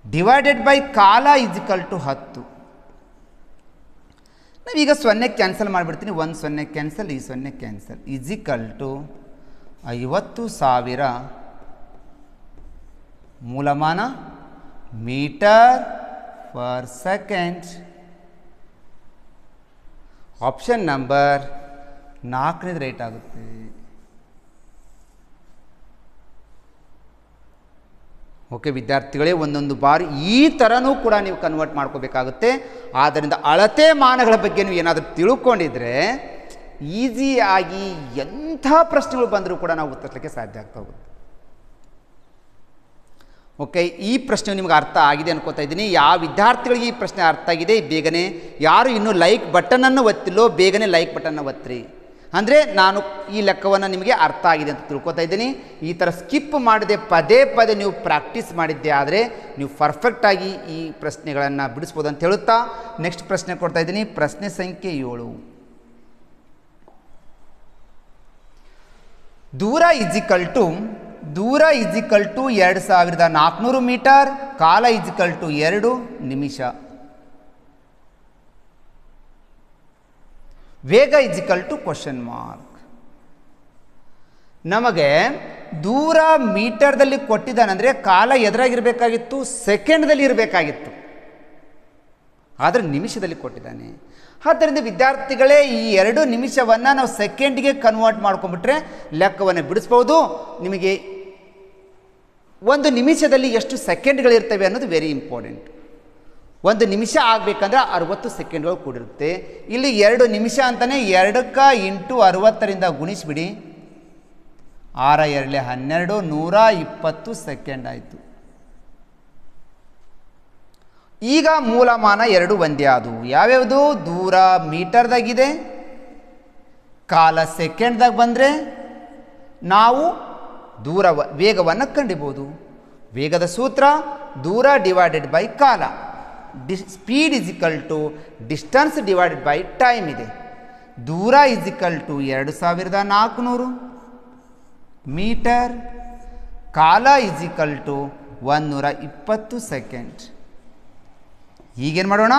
divided by ಕಾಲ ಈಜಿಕಲ್ ಟು 10. ನಾವೀಗ 0 ಕ್ಯಾನ್ಸಲ್ ಮಾಡಿಬಿಡ್ತೀನಿ. 1 0 ಕ್ಯಾನ್ಸಲ್, ಈ 0 ಕ್ಯಾನ್ಸಲ್, ಈಜಿಕಲ್ ಟು 50,000 ಮೂಲಮಾನ metre per second. Option number 4 right ಆಗುತ್ತೆ. ಓಕೆ ವಿದ್ಯಾರ್ಥಿಗಳೇ, ಒಂದೊಂದು ಬಾರಿ ಈ ಥರನೂ ಕೂಡ ನೀವು ಕನ್ವರ್ಟ್ ಮಾಡ್ಕೋಬೇಕಾಗುತ್ತೆ. ಆದ್ದರಿಂದ ಅಳತೆ ಮಾನಗಳ ಬಗ್ಗೆ ನೀವು ಏನಾದರೂ ತಿಳ್ಕೊಂಡಿದ್ರೆ ಈಸಿಯಾಗಿ ಎಂಥ ಪ್ರಶ್ನೆಗಳು ಬಂದರೂ ಕೂಡ ನಾವು ಉತ್ತರಿಸಲಿಕ್ಕೆ ಸಾಧ್ಯ ಆಗ್ತಾ ಹೋಗುತ್ತೆ. ಓಕೆ, ಈ ಪ್ರಶ್ನೆ ನಿಮಗೆ ಅರ್ಥ ಆಗಿದೆ ಅನ್ಕೋತಾ ಇದ್ದೀನಿ. ಯಾವ ವಿದ್ಯಾರ್ಥಿಗಳಿಗೆ ಈ ಪ್ರಶ್ನೆ ಅರ್ಥ ಆಗಿದೆ ಬೇಗನೆ, ಯಾರು ಇನ್ನೂ ಲೈಕ್ ಬಟನನ್ನು ಒತ್ತಿಲ್ಲೋ ಬೇಗನೆ ಲೈಕ್ ಬಟನ್ನ ಒತ್ತಿರಿ. ಅಂದರೆ ನಾನು ಈ ಲೆಕ್ಕವನ್ನು ನಿಮಗೆ ಅರ್ಥ ಆಗಿದೆ ಅಂತ ತಿಳ್ಕೊತಾ ಇದ್ದೀನಿ. ಈ ಥರ ಸ್ಕಿಪ್ ಮಾಡದೆ ಪದೇ ಪದೇ ನೀವು ಪ್ರಾಕ್ಟೀಸ್ ಮಾಡಿದ್ದೆ ಆದರೆ ನೀವು ಪರ್ಫೆಕ್ಟಾಗಿ ಈ ಪ್ರಶ್ನೆಗಳನ್ನು ಬಿಡಿಸ್ಬೋದು ಅಂತ ಹೇಳುತ್ತಾ ನೆಕ್ಸ್ಟ್ ಪ್ರಶ್ನೆ ಕೊಡ್ತಾ ಇದ್ದೀನಿ. ಪ್ರಶ್ನೆ ಸಂಖ್ಯೆ 7. ದೂರ ಈಜಿಕಲ್ ಟು 2400 ಮೀಟರ್, ಕಾಲ ಈಜಿಕಲ್ ಟು 2 ನಿಮಿಷ, ವೇಗ ಈಜಿಕಲ್ ಟು ಕ್ವಶನ್ ಮಾರ್ಕ್. ನಮಗೆ ದೂರ ಮೀಟರ್ದಲ್ಲಿ ಕೊಟ್ಟಿದ್ದಾನಂದರೆ ಕಾಲ ಎದುರಾಗಿರಬೇಕಾಗಿತ್ತು, ಸೆಕೆಂಡ್ದಲ್ಲಿ ಇರಬೇಕಾಗಿತ್ತು, ಆದರೆ ನಿಮಿಷದಲ್ಲಿ ಕೊಟ್ಟಿದ್ದಾನೆ. ಆದ್ದರಿಂದ ವಿದ್ಯಾರ್ಥಿಗಳೇ ಈ 2 ನಿಮಿಷವನ್ನು ನಾವು ಸೆಕೆಂಡ್ಗೆ ಕನ್ವರ್ಟ್ ಮಾಡ್ಕೊಂಡ್ಬಿಟ್ರೆ ಲೆಕ್ಕವನ್ನು ಬಿಡಿಸ್ಬೋದು. ನಿಮಗೆ 1 ನಿಮಿಷದಲ್ಲಿ ಎಷ್ಟು ಸೆಕೆಂಡ್ಗಳಿರ್ತವೆ ಅನ್ನೋದು ವೆರಿ ಇಂಪಾರ್ಟೆಂಟ್. 1 ನಿಮಿಷ ಆಗಬೇಕಂದ್ರೆ 60 ಸೆಕೆಂಡ್ಗಳು ಕೂಡಿರುತ್ತೆ. ಇಲ್ಲಿ 2 ನಿಮಿಷ ಅಂತಲೇ 2 ಇಂಟು 60ರಿಂದ ಗುಣಿಸಿಬಿಡಿ. 6 2 12, 120 ಸೆಕೆಂಡ್ ಆಯಿತು. ಈಗ ಮೂಲಮಾನ 2 ಒಂದೇ ಆದವು. ಯಾವ್ಯಾವುದು? ದೂರ ಮೀಟರ್ದಾಗಿದೆ, ಕಾಲ ಸೆಕೆಂಡ್ದಾಗ ಬಂದರೆ ನಾವು ದೂರ ವೇಗವನ್ನು ಕಂಡಿಬೋದು. ವೇಗದ ಸೂತ್ರ ದೂರ ಡಿವೈಡೆಡ್ ಬೈ ಕಾಲ. Speed is equal to distance divided by time ಇದೆ. ದೂರ ಇಸ್ ಈಕ್ವಲ್ ಟು 2400 ಮೀಟರ್, ಕಾಲ ಇಸ್ ಈಕ್ವಲ್ ಟು 120 ಸೆಕೆಂಡ್. ಈಗೇನು ಮಾಡೋಣ?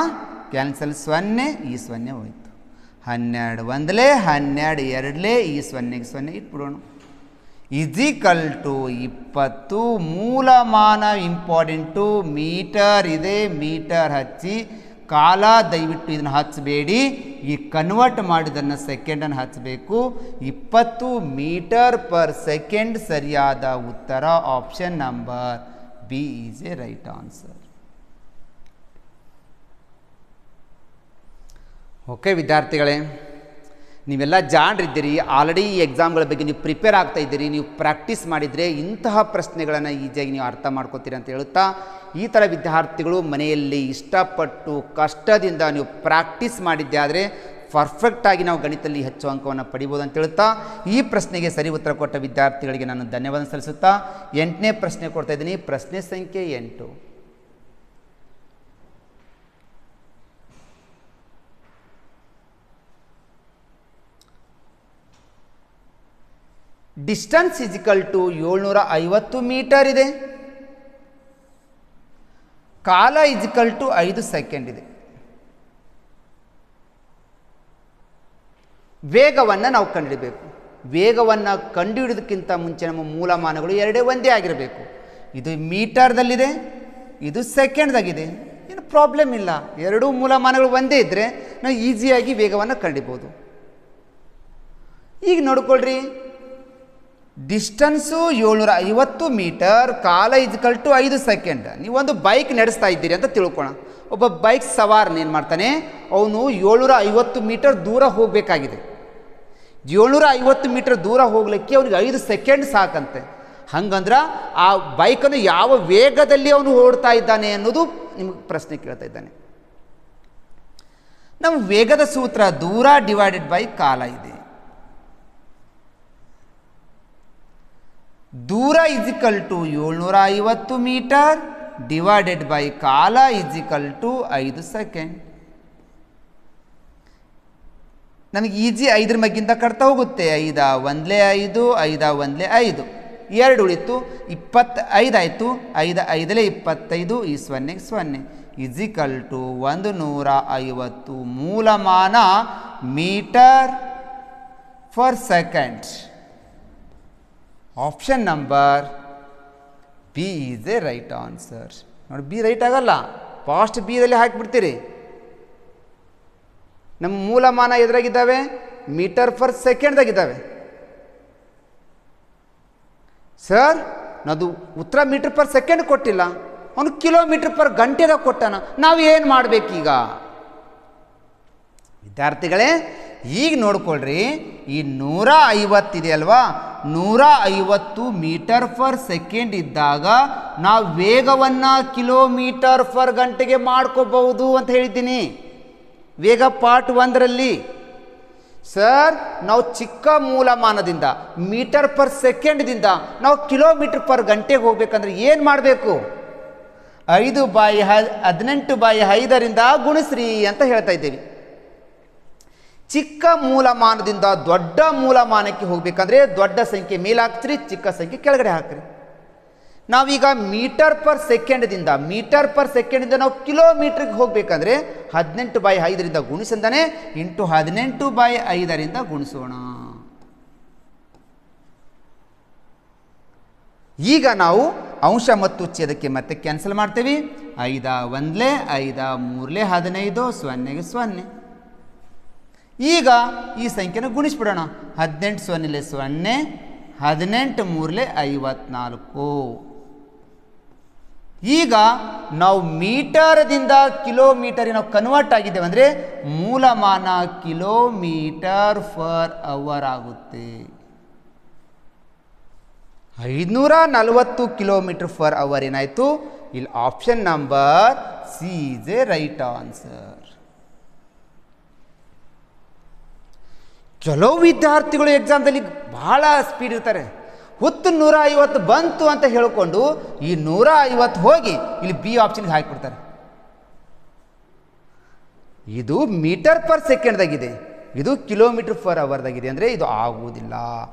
ಕ್ಯಾನ್ಸಲ್ 0, ಈ 0 ಹೋಯಿತು. 12 1ಲೇ 12 2ಲೇ ಈ 0ಗೆ 0 ಇಟ್ಬಿಡೋಣ. Is equal to 20. ಮೂಲಮಾನ ಇಂಪಾರ್ಟೆಂಟು, ಮೀಟರ್ ಇದೆ, ಮೀಟರ್ ಹಚ್ಚಿ. ಕಾಲ ದಯವಿಟ್ಟು ಇದನ್ನು ಹಚ್ಚಬೇಡಿ, ಈ ಕನ್ವರ್ಟ್ ಮಾಡಿದ್ದನ್ನು ಸೆಕೆಂಡನ್ನು ಹಚ್ಚಬೇಕು. 20 ಮೀಟರ್ ಪರ್ ಸೆಕೆಂಡ್ ಸರಿಯಾದ ಉತ್ತರ. Option number B is a right answer. Okay ವಿದ್ಯಾರ್ಥಿಗಳೇ, ನೀವೆಲ್ಲ ಜಾಣರಿದ್ದೀರಿ, ಆಲ್ರೆಡಿ ಈ ಎಕ್ಸಾಮ್ಗಳ ಬಗ್ಗೆ ನೀವು ಪ್ರಿಪೇರ್ ಆಗ್ತಾ ಇದ್ದೀರಿ. ನೀವು ಪ್ರಾಕ್ಟೀಸ್ ಮಾಡಿದರೆ ಇಂತಹ ಪ್ರಶ್ನೆಗಳನ್ನು ಈಸಿಯಾಗಿ ನೀವು ಅರ್ಥ ಮಾಡ್ಕೋತೀರಿ ಅಂತ ಹೇಳುತ್ತಾ, ಈ ಥರ ವಿದ್ಯಾರ್ಥಿಗಳು ಮನೆಯಲ್ಲಿ ಇಷ್ಟಪಟ್ಟು ಕಷ್ಟದಿಂದ ನೀವು ಪ್ರಾಕ್ಟೀಸ್ ಮಾಡಿದ್ದೆ ಆದರೆ ಪರ್ಫೆಕ್ಟಾಗಿ ನಾವು ಗಣಿತದಲ್ಲಿ ಹೆಚ್ಚು ಅಂಕವನ್ನು ಪಡಿಬೋದು ಅಂತ ಹೇಳುತ್ತಾ, ಈ ಪ್ರಶ್ನೆಗೆ ಸರಿ ಉತ್ತರ ಕೊಟ್ಟ ವಿದ್ಯಾರ್ಥಿಗಳಿಗೆ ನಾನು ಧನ್ಯವಾದ ಸಲ್ಲಿಸುತ್ತಾ 8ನೇ ಪ್ರಶ್ನೆ ಕೊಡ್ತಾ ಇದ್ದೀನಿ. ಪ್ರಶ್ನೆ ಸಂಖ್ಯೆ 8. ಡಿಸ್ಟನ್ಸ್ ಇಜಿಕಲ್ ಟು 750 ಮೀಟರ್ ಇದೆ, ಕಾಲ ಇಜಿಕಲ್ ಟು 5 ಸೆಕೆಂಡ್ ಇದೆ. ವೇಗವನ್ನು ನಾವು ಕಂಡುಹಿಡಬೇಕು. ವೇಗವನ್ನು ಕಂಡುಹಿಡಿದಕ್ಕಿಂತ ಮುಂಚೆ ನಮ್ಮ ಮೂಲಮಾನಗಳು ಎರಡೇ ಒಂದೇ ಆಗಿರಬೇಕು. ಇದು ಮೀಟರ್ದಲ್ಲಿದೆ, ಇದು ಸೆಕೆಂಡ್ದಾಗಿದೆ. ಏನು ಪ್ರಾಬ್ಲಮ್ ಇಲ್ಲ. ಎರಡೂ ಮೂಲಮಾನಗಳು ಒಂದೇ ಇದ್ದರೆ ನಾವು ಈಸಿಯಾಗಿ ವೇಗವನ್ನು ಕಂಡಿಬೋದು. ಈಗ ನೋಡ್ಕೊಳ್ರಿ, ಡಿಸ್ಟನ್ಸು 750 ಮೀಟರ್, ಕಾಲ ಇಜ್ಕಲ್ ಟು 5 ಸೆಕೆಂಡ್. ನೀವೊಂದು ಬೈಕ್ ನಡೆಸ್ತಾ ಇದ್ದೀರಿ ಅಂತ ತಿಳ್ಕೊಳ. ಒಬ್ಬ ಬೈಕ್ ಸವಾರನ ಏನು ಮಾಡ್ತಾನೆ, ಅವನು 750 ಮೀಟರ್ ದೂರ ಹೋಗಬೇಕಾಗಿದೆ. 750 ಮೀಟರ್ ದೂರ ಹೋಗಲಿಕ್ಕೆ ಅವನಿಗೆ 5 ಸೆಕೆಂಡ್ ಸಾಕಂತೆ. ಹಂಗಂದ್ರೆ ಆ ಬೈಕನ್ನು ಯಾವ ವೇಗದಲ್ಲಿ ಅವನು ಓಡ್ತಾ ಇದ್ದಾನೆ ಅನ್ನೋದು ನಿಮಗೆ ಪ್ರಶ್ನೆ ಕೇಳ್ತಾ ಇದ್ದಾನೆ. ನಮ್ಮ ವೇಗದ ಸೂತ್ರ ದೂರ ಡಿವೈಡೆಡ್ ಬೈ ಕಾಲ ಇದೆ. ದೂರ equal to 750 metre divided by ಕಾಲ ಇಜಿಕಲ್ ಟು 5 ಸೆಕೆಂಡ್. ನಮಗೆ ಈಜಿ 5ರ ಮಗ್ಗಿಂದ ಕಟ್ತಾ ಹೋಗುತ್ತೆ. 5 1 5, 5 1 5, 2 ಉಳಿತು, 25 ಆಯಿತು. 5 5 25, ಈ 0 0 ಇಜಿಕಲ್ ಟು 150 ಮೂಲಮಾನ metre per second. Option number B is a right answer. ನೋಡಿ, ಬಿ ರೈಟ್ ಆಗಲ್ಲ, ಫಾಸ್ಟ್ ಬಿದಲ್ಲಿ ಹಾಕಿಬಿಡ್ತೀರಿ. ನಮ್ಮ ಮೂಲಮಾನ ಎದುರಾಗಿದ್ದಾವೆ, ಮೀಟರ್ ಫರ್ ಸೆಕೆಂಡ್ದಾಗಿದ್ದಾವೆ. ಸರ್, ನದು ಉತ್ತರ ಮೀಟರ್ ಪರ್ ಸೆಕೆಂಡ್ ಕೊಟ್ಟಿಲ್ಲ, ಅವನು ಕಿಲೋಮೀಟರ್ ಪರ್ ಗಂಟೆದಾಗ ಕೊಟ್ಟಾನ. ನಾವು ಏನು ಮಾಡಬೇಕೀಗ? ವಿದ್ಯಾರ್ಥಿಗಳೇ, ಈಗ ನೋಡ್ಕೊಳ್ರಿ, ಈ 150 ಇದೆ ಅಲ್ವಾ, 150 ಮೀಟರ್ ಫರ್ ಸೆಕೆಂಡ್ ಇದ್ದಾಗ ನಾವು ವೇಗವನ್ನು ಕಿಲೋಮೀಟರ್ ಫರ್ ಗಂಟೆಗೆ ಮಾಡ್ಕೋಬಹುದು ಅಂತ ಹೇಳಿದ್ದೀನಿ ವೇಗ ಪಾರ್ಟ್ 1ರಲ್ಲಿ. ಸರ್, ನಾವು ಚಿಕ್ಕ ಮೂಲಮಾನದಿಂದ ಮೀಟರ್ ಪರ್ ಸೆಕೆಂಡ್ದಿಂದ ನಾವು ಕಿಲೋಮೀಟರ್ ಪರ್ ಗಂಟೆಗೆ ಹೋಗ್ಬೇಕಂದ್ರೆ ಏನು ಮಾಡಬೇಕು? 5/18/5ರಿಂದ ಗುಣಿಸ್ರಿ ಅಂತ ಹೇಳ್ತಾ ಇದ್ದೇವೆ. ಚಿಕ್ಕ ಮೂಲಮಾನದಿಂದ ದೊಡ್ಡ ಮೂಲಮಾನಕ್ಕೆ ಹೋಗ್ಬೇಕಂದ್ರೆ ದೊಡ್ಡ ಸಂಖ್ಯೆ ಮೇಲೆ ಹಾಕ್ತೀರಿ, ಚಿಕ್ಕ ಸಂಖ್ಯೆ ಕೆಳಗಡೆ ಹಾಕ್ರಿ. ನಾವೀಗ ಮೀಟರ್ ಪರ್ ಸೆಕೆಂಡಿಂದ ನಾವು ಕಿಲೋಮೀಟ್ರಿಗೆ ಹೋಗ್ಬೇಕಂದ್ರೆ 18/5ರಿಂದ ಗುಣಿಸಂತಾನೆ ಇಂಟು 18/5ರಿಂದ ಗುಣಿಸೋಣ. ಈಗ ನಾವು ಅಂಶ ಮತ್ತು ಛೇದಕ್ಕೆ ಮತ್ತೆ ಕ್ಯಾನ್ಸಲ್ ಮಾಡ್ತೀವಿ. 5 1 5 3 15, 0ಗೆ 0. ಈಗ ಈ ಸಂಖ್ಯೆನ ಗುಣಿಸ್ಬಿಡೋಣ. 18 0 0, 18 3 54. ಈಗ ನಾವು ಮೀಟರ್ದಿಂದ ಕಿಲೋಮೀಟರಿಗೆ ನಾವು ಕನ್ವರ್ಟ್ ಆಗಿದ್ದೇವೆ ಅಂದರೆ ಮೂಲಮಾನ ಕಿಲೋಮೀಟರ್ ಫರ್ ಅವರ್ ಆಗುತ್ತೆ. 540 ಕಿಲೋಮೀಟರ್ ಫರ್ ಅವರ್ ಏನಾಯಿತು? ಇಲ್ಲಿ option number C is A right answer. ಕೆಲವು ವಿದ್ಯಾರ್ಥಿಗಳು ಎಕ್ಸಾಮ್ದಲ್ಲಿ ಬಹಳ ಸ್ಪೀಡ್ ಇರ್ತಾರೆ. 150 ಬಂತು ಅಂತ ಹೇಳಿಕೊಂಡು ಈ 150 ಹೋಗಿ ಇಲ್ಲಿ ಬಿ ಆಪ್ಷನ್ಗೆ ಹಾಕಿಬಿಡ್ತಾರೆ. ಇದು ಮೀಟರ್ ಪರ್ ಸೆಕೆಂಡ್ದಾಗಿದೆ, ಇದು ಕಿಲೋಮೀಟರ್ ಫರ್ ಅವರ್ದಾಗಿದೆ. ಅಂದರೆ ಇದು ಆಗುವುದಿಲ್ಲ.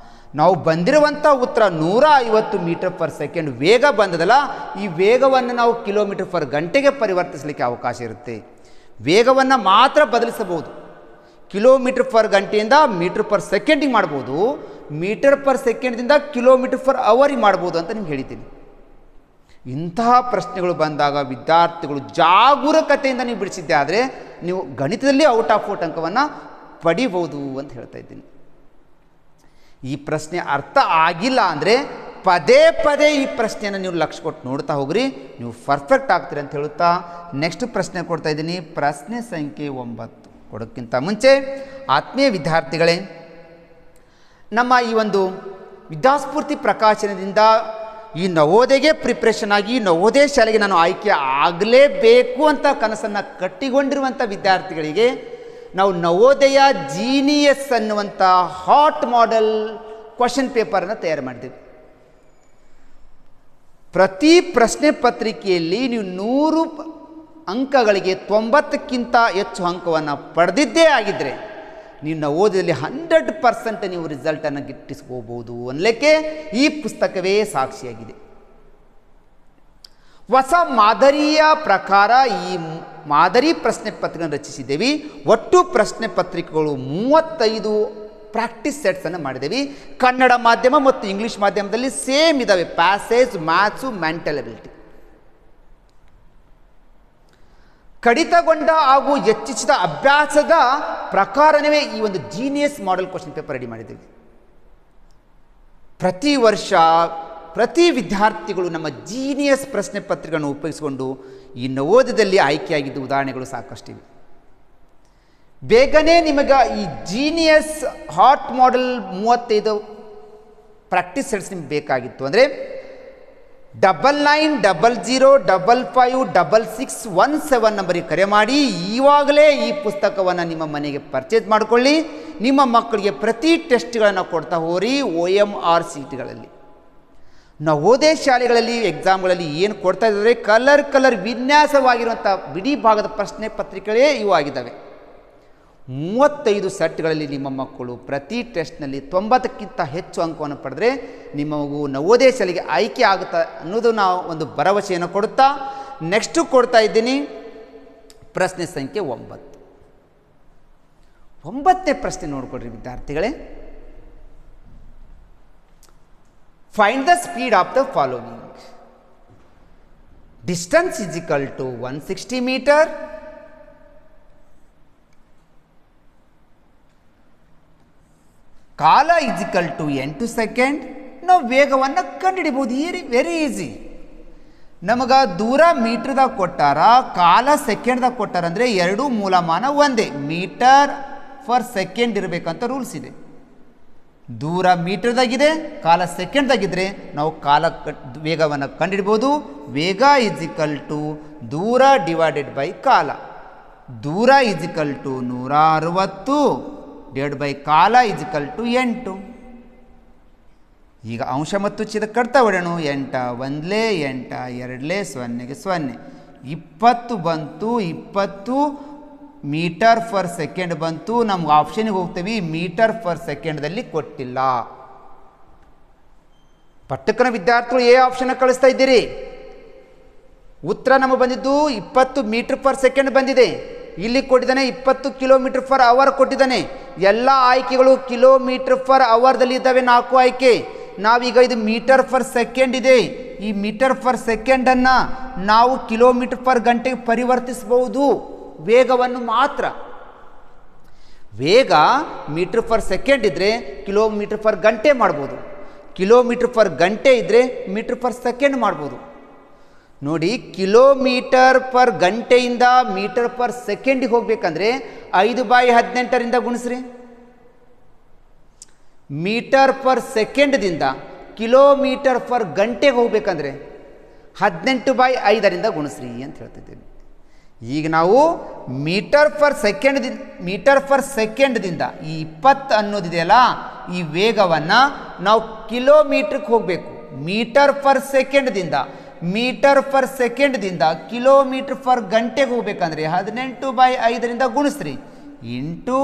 ನಾವು ಬಂದಿರುವಂಥ ಉತ್ತರ 150 ಮೀಟರ್ ಪರ್ ಸೆಕೆಂಡ್ ವೇಗ ಬಂದದಲ್ಲ, ಈ ವೇಗವನ್ನು ನಾವು ಕಿಲೋಮೀಟರ್ ಪರ್ ಗಂಟೆಗೆ ಪರಿವರ್ತಿಸಲಿಕ್ಕೆ ಅವಕಾಶ ಇರುತ್ತೆ. ವೇಗವನ್ನು ಮಾತ್ರ ಬದಲಿಸಬಹುದು. ಕಿಲೋಮೀಟರ್ ಪರ್ ಗಂಟೆಯಿಂದ ಮೀಟರ್ ಪರ್ ಸೆಕೆಂಡಿಗೆ ಮಾಡ್ಬೋದು, ಮೀಟರ್ ಪರ್ ಸೆಕೆಂಡ್ದಿಂದ ಕಿಲೋಮೀಟರ್ ಪರ್ ಅವರಿಗೆ ಮಾಡ್ಬೋದು ಅಂತ ನಿಮ್ಗೆ ಹೇಳಿದ್ದೀನಿ. ಇಂತಹ ಪ್ರಶ್ನೆಗಳು ಬಂದಾಗ ವಿದ್ಯಾರ್ಥಿಗಳು ಜಾಗರೂಕತೆಯಿಂದ ನೀವು ಬಿಡಿಸಿದ್ದೆ ಆದರೆ ನೀವು ಗಣಿತದಲ್ಲಿ ಔಟ್ ಆಫ್ ಔಟ್ ಅಂಕವನ್ನು ಪಡಿಬೋದು ಅಂತ ಹೇಳ್ತಾ ಇದ್ದೀನಿ. ಈ ಪ್ರಶ್ನೆ ಅರ್ಥ ಆಗಿಲ್ಲ ಅಂದರೆ ಪದೇ ಪದೇ ಈ ಪ್ರಶ್ನೆಯನ್ನು ನೀವು ಲಕ್ಷ್ಯ ಕೊಟ್ಟು ನೋಡ್ತಾ ಹೋಗ್ರಿ, ನೀವು ಪರ್ಫೆಕ್ಟ್ ಆಗ್ತೀರಿ ಅಂತ ಹೇಳುತ್ತಾ ನೆಕ್ಸ್ಟ್ ಪ್ರಶ್ನೆ ಕೊಡ್ತಾ ಇದ್ದೀನಿ. ಪ್ರಶ್ನೆ ಸಂಖ್ಯೆ 9 ಕೊಡೋಕ್ಕಿಂತ ಮುಂಚೆ ಆತ್ಮೀಯ ವಿದ್ಯಾರ್ಥಿಗಳೇ, ನಮ್ಮ ಈ ಒಂದು ವಿದ್ಯಾಸ್ಫೂರ್ತಿ ಪ್ರಕಾಶನದಿಂದ ಈ ನವೋದಯಗೆ ಪ್ರಿಪ್ರೇಷನ್ ಆಗಿ ನವೋದಯ ಶಾಲೆಗೆ ನಾನು ಆಯ್ಕೆ ಆಗಲೇಬೇಕು ಅಂತ ಕನಸನ್ನು ಕಟ್ಟಿಕೊಂಡಿರುವಂಥ ವಿದ್ಯಾರ್ಥಿಗಳಿಗೆ ನಾವು ನವೋದಯ ಜೀನಿಯಸ್ ಅನ್ನುವಂಥ ಹಾಟ್ ಮಾಡೆಲ್ ಕ್ವಶನ್ ಪೇಪರನ್ನು ತಯಾರು ಮಾಡಿದ್ದೀವಿ. ಪ್ರತಿ ಪ್ರಶ್ನೆ ಪತ್ರಿಕೆಯಲ್ಲಿ ನೀವು 100 ಅಂಕಗಳಿಗೆ 90ಕ್ಕಿಂತ ಹೆಚ್ಚು ಅಂಕವನ್ನು ಪಡೆದಿದ್ದೇ ಆಗಿದ್ದರೆ ನೀವು ನವೋದಯದಲ್ಲಿ 100% ನೀವು ರಿಸಲ್ಟನ್ನು ಗಿಟ್ಟಿಸ್ಕೋಬೋದು ಅನ್ನಲಿಕ್ಕೆ ಈ ಪುಸ್ತಕವೇ ಸಾಕ್ಷಿಯಾಗಿದೆ. ಹೊಸ ಮಾದರಿಯ ಪ್ರಕಾರ ಈ ಮಾದರಿ ಪ್ರಶ್ನೆ ಪತ್ರಿಕೆಯನ್ನು ರಚಿಸಿದ್ದೇವೆ. ಒಟ್ಟು ಪ್ರಶ್ನೆ ಪತ್ರಿಕೆಗಳು 35 ಪ್ರಾಕ್ಟೀಸ್ ಸೆಟ್ಸನ್ನು ಮಾಡಿದ್ದೇವೆ. ಕನ್ನಡ ಮಾಧ್ಯಮ ಮತ್ತು ಇಂಗ್ಲೀಷ್ ಮಾಧ್ಯಮದಲ್ಲಿ ಸೇಮ್ ಇದ್ದಾವೆ. Passage, maths, mental ability. ಕಡಿತಗೊಂಡ ಹಾಗೂ ಹೆಚ್ಚಿಸಿದ ಅಭ್ಯಾಸದ ಪ್ರಕಾರವೇ ಈ ಒಂದು genius model question paper ready ಮಾಡಿದ್ದೀವಿ. ಪ್ರತಿ ವರ್ಷ ಪ್ರತಿ ವಿದ್ಯಾರ್ಥಿಗಳು ನಮ್ಮ ಜೀನಿಯಸ್ ಪ್ರಶ್ನೆ ಪತ್ರಿಕೆಗಳನ್ನು ಉಪಯೋಗಿಸಿಕೊಂಡು ಈ ನವೋದಯದಲ್ಲಿ ಆಯ್ಕೆಯಾಗಿದ್ದ ಉದಾಹರಣೆಗಳು ಸಾಕಷ್ಟಿವೆ. ಬೇಗನೆ ನಿಮಗೆ ಈ genius hot model 35 practice sets ನಿಮ್ಗೆ ಬೇಕಾಗಿತ್ತು ಅಂದರೆ 9900555617 ನಂಬರಿಗೆ ಕರೆ ಮಾಡಿ ಇವಾಗಲೇ ಈ ಪುಸ್ತಕವನ್ನು ನಿಮ್ಮ ಮನೆಗೆ ಪರ್ಚೇಸ್ ಮಾಡಿಕೊಳ್ಳಿ. ನಿಮ್ಮ ಮಕ್ಕಳಿಗೆ ಪ್ರತಿ ಟೆಸ್ಟ್ಗಳನ್ನು ಕೊಡ್ತಾ ಹೋರಿ. OMR ಸೀಟ್ಗಳಲ್ಲಿ ನವೋದಯ ಶಾಲೆಗಳಲ್ಲಿ ಎಕ್ಸಾಮ್ಗಳಲ್ಲಿ ಏನು ಕೊಡ್ತಾ ಇದ್ದಾರೆ ಕಲರ್ ವಿನ್ಯಾಸವಾಗಿರುವಂಥ ಬಿಡಿ ಭಾಗದ ಪ್ರಶ್ನೆ ಪತ್ರಿಕೆಗಳೇ ಇವು ಆಗಿದ್ದಾವೆ. 35 ಸೆಟ್ಗಳಲ್ಲಿ ನಿಮ್ಮ ಮಕ್ಕಳು ಪ್ರತಿ ಟೆಸ್ಟ್ನಲ್ಲಿ 90ಕ್ಕಿಂತ ಹೆಚ್ಚು ಅಂಕವನ್ನು ಪಡೆದರೆ ನಿಮ್ಮ ಮಗು ನವೋದಯ ಶಾಲೆಗೆ ಆಯ್ಕೆ ಆಗುತ್ತಾ ಅನ್ನೋದು ನಾವು ಒಂದು ಭರವಸೆಯನ್ನು ಕೊಡುತ್ತಾ ನೆಕ್ಸ್ಟು ಕೊಡ್ತಾ ಇದ್ದೀನಿ. ಪ್ರಶ್ನೆ ಸಂಖ್ಯೆ 9ನೇ ಪ್ರಶ್ನೆ ನೋಡಿಕೊಡ್ರಿ ವಿದ್ಯಾರ್ಥಿಗಳೇ. Find the speed of the following. Distance is equal to 160 metre. ಕಾಲ ಈಸ್ ಈಕ್ವಲ್ ಟು 8 ಸೆಕೆಂಡ್. ನಾವು ವೇಗವನ್ನು ಕಂಡುಹಿಡಿಬೋದು. Very easy. ನಮಗೆ ದೂರ ಮೀಟ್ರ್ದಾಗ ಕೊಟ್ಟಾರ, ಕಾಲ ಸೆಕೆಂಡ್ದಾಗ ಕೊಟ್ಟಾರ ಅಂದರೆ ಎರಡೂ ಮೂಲಮಾನ ಒಂದೇ, ಮೀಟರ್ ಫರ್ ಸೆಕೆಂಡ್ ಇರಬೇಕಂತ ರೂಲ್ಸ್ ಇದೆ. ದೂರ ಮೀಟರ್ದಾಗಿದೆ, ಕಾಲ ಸೆಕೆಂಡ್ದಾಗಿದ್ದರೆ ನಾವು ವೇಗವನ್ನು ಕಂಡುಹಿಡ್ಬೋದು. ವೇಗ ಈಸ್ ಈಕ್ವಲ್ ಟು ದೂರ ಡಿವೈಡೆಡ್ ಬೈ ಕಾಲ. ದೂರ is equal to 160 divide by ಕಾಲ ಈಸ್ ಈಕ್ವಲ್ ಟು 8. ಈಗ ಅಂಶ ಮತ್ತು ಛೇದ ಕಟ್ತಾ ಬಿಡೋಣ. 8 1 8 2 0 0 20 ಬಂತು. 20 ಮೀಟರ್ ಫರ್ ಸೆಕೆಂಡ್ ಬಂತು. ನಮ್ಗೆ ಆಪ್ಷನ್ಗೆ ಹೋಗ್ತೀವಿ, ಮೀಟರ್ ಫರ್ ಸೆಕೆಂಡ್ದಲ್ಲಿ ಕೊಟ್ಟಿಲ್ಲ. ಪಟ್ಟಕನ ವಿದ್ಯಾರ್ಥಿಗಳು ಎ ಆಪ್ಷನ್ ಕಳಿಸ್ತಾ ಇದ್ದೀರಿ. ಉತ್ತರ ನಮಗೆ ಬಂದಿದ್ದು 20 ಮೀಟರ್ ಫರ್ ಸೆಕೆಂಡ್ ಬಂದಿದೆ. ಇಲ್ಲಿ ಕೊಟ್ಟಿದ್ದಾನೆ 20 ಕಿಲೋಮೀಟರ್ ಫರ್ ಅವರ್ ಕೊಟ್ಟಿದ್ದಾನೆ. ಎಲ್ಲ ಆಯ್ಕೆಗಳು ಕಿಲೋಮೀಟರ್ ಫರ್ ಅವರ್ದಲ್ಲಿ ಇದ್ದಾವೆ. 4 ಆಯ್ಕೆ. ನಾವೀಗ ಇದು ಮೀಟರ್ ಫರ್ ಸೆಕೆಂಡ್ ಇದೆ. ಈ ಮೀಟರ್ ಫರ್ ಸೆಕೆಂಡನ್ನು ನಾವು ಕಿಲೋಮೀಟರ್ ಫರ್ ಗಂಟೆಗೆ ಪರಿವರ್ತಿಸಬಹುದು, ವೇಗವನ್ನು ಮಾತ್ರ. ವೇಗ ಮೀಟರ್ ಫರ್ ಸೆಕೆಂಡ್ ಇದ್ದರೆ ಕಿಲೋಮೀಟರ್ ಫರ್ ಗಂಟೆ ಮಾಡ್ಬೋದು, ಕಿಲೋಮೀಟರ್ ಫರ್ ಗಂಟೆ ಇದ್ದರೆ ಮೀಟರ್ ಫರ್ ಸೆಕೆಂಡ್ ಮಾಡ್ಬೋದು. ನೋಡಿ, ಕಿಲೋಮೀಟರ್ ಪರ್ ಗಂಟೆಯಿಂದ ಮೀಟರ್ ಪರ್ ಸೆಕೆಂಡಿಗೆ ಹೋಗ್ಬೇಕಂದ್ರೆ 5/18ರಿಂದ ಗುಣಿಸ್ರಿ. ಮೀಟರ್ ಪರ್ ಸೆಕೆಂಡ್ದಿಂದ ಕಿಲೋಮೀಟರ್ ಪರ್ ಗಂಟೆಗೆ ಹೋಗ್ಬೇಕಂದ್ರೆ 18/5ರಿಂದ ಗುಣಿಸ್ರಿ ಅಂತ ಹೇಳ್ತಿದ್ದೇನೆ. ಈಗ ನಾವು ಮೀಟರ್ ಫರ್ ಸೆಕೆಂಡ್ದಿಂದ ಈ 20 ಅನ್ನೋದಿದೆಯಲ್ಲ, ಈ ವೇಗವನ್ನು ನಾವು ಕಿಲೋಮೀಟ್ರಿಗೆ ಹೋಗಬೇಕು. ಮೀಟರ್ ಫರ್ ಸೆಕೆಂಡ್ದಿಂದ ಕಿಲೋಮೀಟರ್ ಫರ್ ಗಂಟೆಗೆ ಹೋಗ್ಬೇಕಂದ್ರೆ 18/5ರಿಂದ ಗುಣಿಸ್ರಿ. ಇಂಟು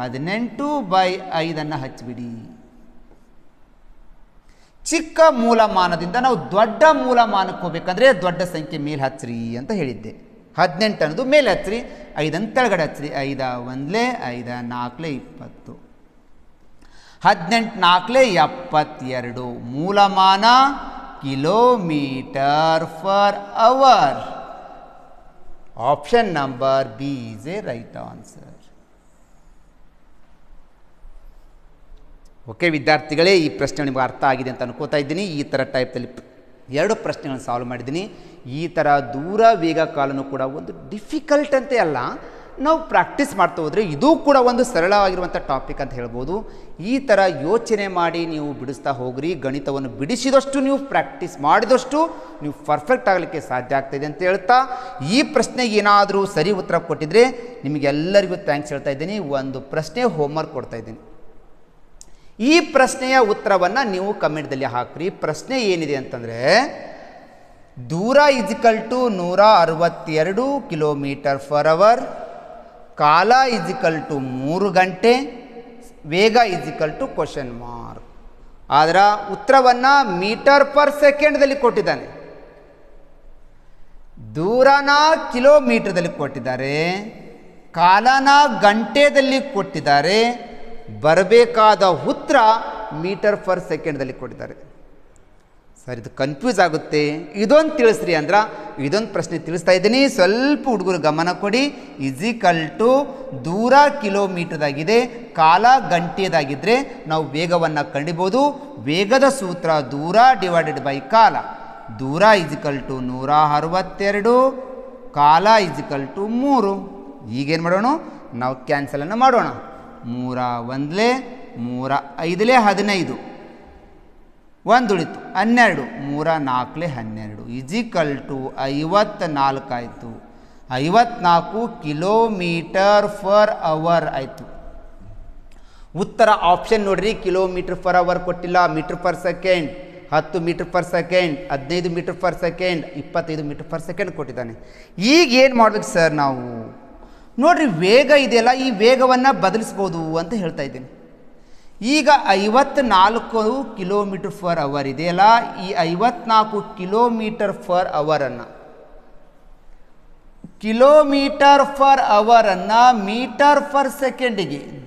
18/5 ಹಚ್ಚಿಬಿಡಿ. ಚಿಕ್ಕ ಮೂಲಮಾನದಿಂದ ನಾವು ದೊಡ್ಡ ಮೂಲಮಾನಕ್ಕೆ ಹೋಗ್ಬೇಕಂದ್ರೆ ದೊಡ್ಡ ಸಂಖ್ಯೆ ಮೇಲೆ ಹಚ್ಚ್ರಿ ಅಂತ ಹೇಳಿದ್ದೆ. 18 ಅನ್ನೋದು ಮೇಲೆ ಹಚ್ಚ್ರಿ, 5 ತೆಳಗಡೆ ಹಚ್ಚ್ರಿ. 5 1 5 4 20, 18 4 72. ಮೂಲಮಾನ kilometre per hour. Option number B is a right answer. Okay ವಿದ್ಯಾರ್ಥಿಗಳೇ, ಈ ಪ್ರಶ್ನೆ ನಿಮಗೆ ಅರ್ಥ ಆಗಿದೆ ಅಂತ ಅನ್ಕೋತಾ ಇದ್ದೀನಿ. ಈ ಥರ ಟೈಪ್ದಲ್ಲಿ 2 ಪ್ರಶ್ನೆಗಳನ್ನು ಸಾಲ್ವ್ ಮಾಡಿದ್ದೀನಿ. ಈ ಥರ ದೂರ ವೇಗ ಕಾಲನೂ ಕೂಡ ಒಂದು ಡಿಫಿಕಲ್ಟ್ ಅಂತೆ ಅಲ್ಲ, ನಾವು ಪ್ರಾಕ್ಟೀಸ್ ಮಾಡ್ತಾ ಹೋದರೆ ಇದು ಕೂಡ ಒಂದು ಸರಳವಾಗಿರುವಂಥ ಟಾಪಿಕ್ ಅಂತ ಹೇಳ್ಬೋದು. ಈ ಥರ ಯೋಚನೆ ಮಾಡಿ ನೀವು ಬಿಡಿಸ್ತಾ ಹೋಗ್ರಿ. ಗಣಿತವನ್ನು ಬಿಡಿಸಿದಷ್ಟು ನೀವು ಪ್ರಾಕ್ಟೀಸ್ ಮಾಡಿದಷ್ಟು ನೀವು ಪರ್ಫೆಕ್ಟ್ ಆಗಲಿಕ್ಕೆ ಸಾಧ್ಯ ಆಗ್ತಾಯಿದೆ ಅಂತ ಹೇಳ್ತಾ, ಈ ಪ್ರಶ್ನೆಗೆ ಏನಾದರೂ ಸರಿ ಉತ್ತರ ಕೊಟ್ಟಿದ್ರೆ ನಿಮಗೆಲ್ಲರಿಗೂ ಥ್ಯಾಂಕ್ಸ್ ಹೇಳ್ತಾ ಇದ್ದೀನಿ. ಒಂದು ಪ್ರಶ್ನೆ ಹೋಮ್ವರ್ಕ್ ಕೊಡ್ತಾ ಇದ್ದೀನಿ. ಈ ಪ್ರಶ್ನೆಯ ಉತ್ತರವನ್ನು ನೀವು ಕಮೆಂಟ್ದಲ್ಲಿ ಹಾಕ್ರಿ. ಪ್ರಶ್ನೆ ಏನಿದೆ ಅಂತಂದರೆ, ದೂರ equal to 162 kilometre per hour, ಕಾಲ ಈಜಿಕಲ್ ಟು 3 ಗಂಟೆ, ವೇಗ ಈಜಿಕಲ್ ಟು ಕ್ವಶನ್ ಮಾರ್ಕ್. ಅದರ ಉತ್ತರವನ್ನು ಮೀಟರ್ ಪರ್ ಸೆಕೆಂಡ್ದಲ್ಲಿ ಕೊಟ್ಟಿದ್ದಾನೆ, ದೂರನ ಕಿಲೋಮೀಟರ್ದಲ್ಲಿ ಕೊಟ್ಟಿದ್ದಾರೆ, ಕಾಲನ ಗಂಟೆದಲ್ಲಿ ಕೊಟ್ಟಿದ್ದಾರೆ, ಬರಬೇಕಾದ ಉತ್ತರ ಮೀಟರ್ ಪರ್ ಸೆಕೆಂಡ್ದಲ್ಲಿ ಕೊಟ್ಟಿದ್ದಾರೆ. ಸರ್ ಇದು ಕನ್ಫ್ಯೂಸ್ ಆಗುತ್ತೆ, ಇದೊಂದು ತಿಳಿಸ್ರಿ ಅಂದ್ರೆ ಇದೊಂದು ಪ್ರಶ್ನೆ ತಿಳಿಸ್ತಾ ಇದ್ದೀನಿ, ಸ್ವಲ್ಪ ಹುಡುಗರು ಗಮನ ಕೊಡಿ. = ದೂರ ಕಿಲೋಮೀಟರ್ದಾಗಿದೆ, ಕಾಲ ಗಂಟೆದಾಗಿದ್ದರೆ ನಾವು ವೇಗವನ್ನು ಕಂಡಿಬೋದು. ವೇಗದ ಸೂತ್ರ ದೂರ / ಕಾಲ. ದೂರ = 162, ಕಾಲ = 3. ಈಗೇನು ಮಾಡೋಣ, ನಾವು ಕ್ಯಾನ್ಸಲನ್ನು ಮಾಡೋಣ. 3 1 3 5 15, 1 ಉಳಿತು 12, 3 4 12 = 54 ಆಯಿತು. 54 km/h ಆಯಿತು. ಉತ್ತರ ಆಪ್ಷನ್ ನೋಡ್ರಿ, km/h ಕೊಟ್ಟಿಲ್ಲ, m/s, 10 m/s, 15 m/s, 25 m/s ಕೊಟ್ಟಿದ್ದಾನೆ. ಈಗ ಏನು ಮಾಡ್ಬೇಕು ಸರ್ ನಾವು? ನೋಡ್ರಿ ವೇಗ ಇದೆಯಲ್ಲ, ಈ ವೇಗವನ್ನು ಬದಲಿಸ್ಬೋದು ಅಂತ ಹೇಳ್ತಾ ಇದ್ದೀನಿ. ಈಗ 54 km/h ಇದೆಯಲ್ಲ, ಈ 54 km/h m/s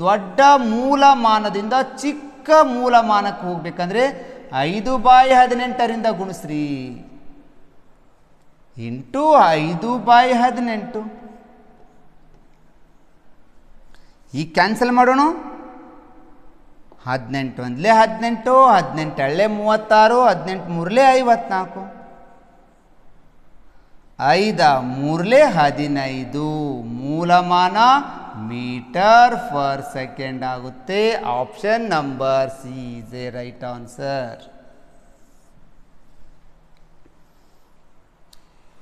ದೊಡ್ಡ ಮೂಲಮಾನದಿಂದ ಚಿಕ್ಕ ಮೂಲಮಾನಕ್ಕೆ ಹೋಗ್ಬೇಕಂದ್ರೆ 5/18 ಗುಣಿಸ್ರಿ, ಇಂಟು 5/18. ಈಗ ಕ್ಯಾನ್ಸಲ್ ಮಾಡೋಣ. 18 1 18, 18 2 36, 18 3 54, 5 3 15. ಮೂಲಮಾನ m/s ಆಗುತ್ತೆ. Option number C is A right answer.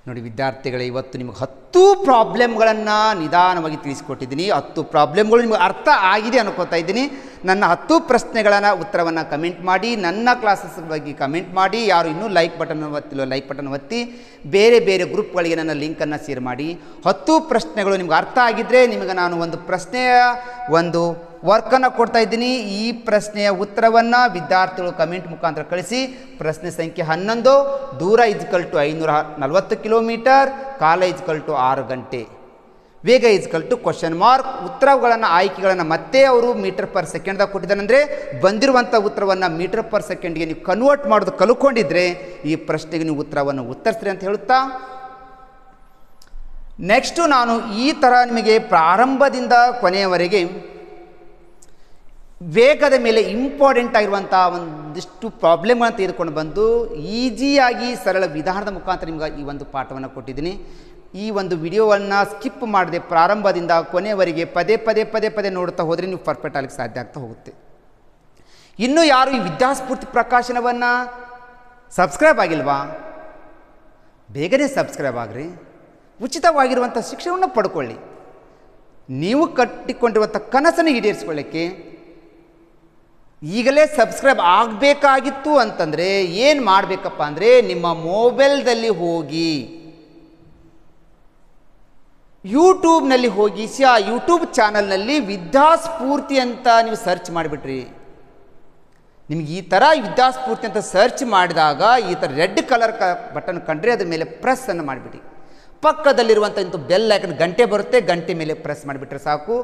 ನೋಡಿ ವಿದ್ಯಾರ್ಥಿಗಳೇ, ಇವತ್ತು ನಿಮಗೆ 10 ಪ್ರಾಬ್ಲಮ್ಗಳನ್ನು ನಿಧಾನವಾಗಿ ತಿಳಿಸಿಕೊಟ್ಟಿದ್ದೀನಿ. 10 ಪ್ರಾಬ್ಲಮ್ಗಳು ನಿಮಗೆ ಅರ್ಥ ಆಗಿದೆ ಅನ್ಕೋತಾ ಇದ್ದೀನಿ. ನನ್ನ 10 ಪ್ರಶ್ನೆಗಳನ್ನು ಉತ್ತರವನ್ನು ಕಮೆಂಟ್ ಮಾಡಿ, ನನ್ನ ಕ್ಲಾಸಸ್ ಬಗ್ಗೆ ಕಮೆಂಟ್ ಮಾಡಿ. ಯಾರು ಇನ್ನೂ ಲೈಕ್ ಬಟನ್ ಒತ್ತಿಲ್ಲೋ ಲೈಕ್ ಬಟನ್ ಒತ್ತಿ, ಬೇರೆ ಬೇರೆ ಗ್ರೂಪ್ಗಳಿಗೆ ನನ್ನ ಲಿಂಕನ್ನು ಶೇರ್ ಮಾಡಿ. 10 ಪ್ರಶ್ನೆಗಳು ನಿಮ್ಗೆ ಅರ್ಥ ಆಗಿದ್ದರೆ ನಿಮಗೆ ನಾನು ಒಂದು ಪ್ರಶ್ನೆಯ ಒಂದು ವರ್ಕನ್ನು ಕೊಡ್ತಾ ಇದ್ದೀನಿ. ಈ ಪ್ರಶ್ನೆಯ ಉತ್ತರವನ್ನು ವಿದ್ಯಾರ್ಥಿಗಳು ಕಮೆಂಟ್ ಮುಖಾಂತರ ಕಳಿಸಿ. ಪ್ರಶ್ನೆ ಸಂಖ್ಯೆ 11, ದೂರ = 540 ಕಿಲೋಮೀಟರ್, ಕಾಲ = 6 ಗಂಟೆ, ವೇಗ = ? ಉತ್ತರಗಳನ್ನು ಆಯ್ಕೆಗಳನ್ನು ಮತ್ತೆ ಅವರು m/s ಕೊಟ್ಟಿದ್ದಾನಂದರೆ ಬಂದಿರುವಂಥ ಉತ್ತರವನ್ನು m/s ನೀವು ಕನ್ವರ್ಟ್ ಮಾಡೋದು ಕಲ್ಕೊಂಡಿದ್ರೆ ಈ ಪ್ರಶ್ನೆಗೆ ನೀವು ಉತ್ತರವನ್ನು ಉತ್ತರಿಸ್ರಿ ಅಂತ ಹೇಳುತ್ತಾ, ನೆಕ್ಸ್ಟು ನಾನು ಈ ಥರ ನಿಮಗೆ ಪ್ರಾರಂಭದಿಂದ ಕೊನೆಯವರೆಗೆ ವೇಗದ ಮೇಲೆ ಇಂಪಾರ್ಟೆಂಟ್ ಆಗಿರುವಂಥ ಒಂದಿಷ್ಟು ಪ್ರಾಬ್ಲಮ್ಗಳನ್ನು ತೆಗೆದುಕೊಂಡು ಬಂದು ಈಸಿಯಾಗಿ ಸರಳ ವಿಧಾನದ ಮುಖಾಂತರ ನಿಮ್ಗೆ ಈ ಒಂದು ಪಾಠವನ್ನು ಕೊಟ್ಟಿದ್ದೀನಿ. ಈ ಒಂದು ವಿಡಿಯೋವನ್ನು ಸ್ಕಿಪ್ ಮಾಡದೆ ಪ್ರಾರಂಭದಿಂದ ಕೊನೆಯವರೆಗೆ ಪದೇ ನೋಡ್ತಾ ಹೋದರೆ ನೀವು ಪರ್ಫೆಕ್ಟ್ ಆಗಲಿಕ್ಕೆ ಸಾಧ್ಯ ಆಗ್ತಾ ಹೋಗುತ್ತೆ. ಇನ್ನೂ ಯಾರು ಈ ವಿದ್ಯಾಸ್ಫೂರ್ತಿ ಪ್ರಕಾಶನವನ್ನು ಸಬ್ಸ್ಕ್ರೈಬ್ ಆಗಿಲ್ವಾ? ಬೇಗನೆ ಸಬ್ಸ್ಕ್ರೈಬ್ ಆಗ್ರಿ. ಉಚಿತವಾಗಿರುವಂಥ ಶಿಕ್ಷಣವನ್ನು ಪಡ್ಕೊಳ್ಳಿ. ನೀವು ಕಟ್ಟಿಕೊಂಡಿರುವಂಥ ಕನಸನ್ನು ಈಡೇರಿಸ್ಕೊಳ್ಳಿಕ್ಕೆ ಈಗಲೇ ಸಬ್ಸ್ಕ್ರೈಬ್ ಆಗಬೇಕಾಗಿತ್ತು ಅಂತಂದರೆ ಏನು ಮಾಡಬೇಕಪ್ಪ ಅಂದರೆ, ನಿಮ್ಮ ಮೊಬೈಲ್ದಲ್ಲಿ ಹೋಗಿ ಯೂಟ್ಯೂಬ್ನಲ್ಲಿ ಹೋಗಿ ಯೂಟ್ಯೂಬ್ ಚಾನಲ್ನಲ್ಲಿ ವಿದ್ಯಾಸ್ಫೂರ್ತಿ ಅಂತ ನೀವು ಸರ್ಚ್ ಮಾಡಿಬಿಟ್ರಿ. ನಿಮಗೆ ಈ ಥರ ವಿದ್ಯಾಸ್ಫೂರ್ತಿ ಅಂತ ಸರ್ಚ್ ಮಾಡಿದಾಗ ಈ ಥರ ರೆಡ್ ಕಲರ್ ಬಟನ್ ಕಂಡ್ರೆ ಅದ್ರ ಮೇಲೆ ಪ್ರೆಸ್ಸನ್ನು ಮಾಡಿಬಿಡಿ. ಪಕ್ಕದಲ್ಲಿರುವಂಥ ಇಂಥ ಬೆಲ್ ಐಕನ್ ಗಂಟೆ ಬರುತ್ತೆ, ಗಂಟೆ ಮೇಲೆ ಪ್ರೆಸ್ ಮಾಡಿಬಿಟ್ರೆ ಸಾಕು.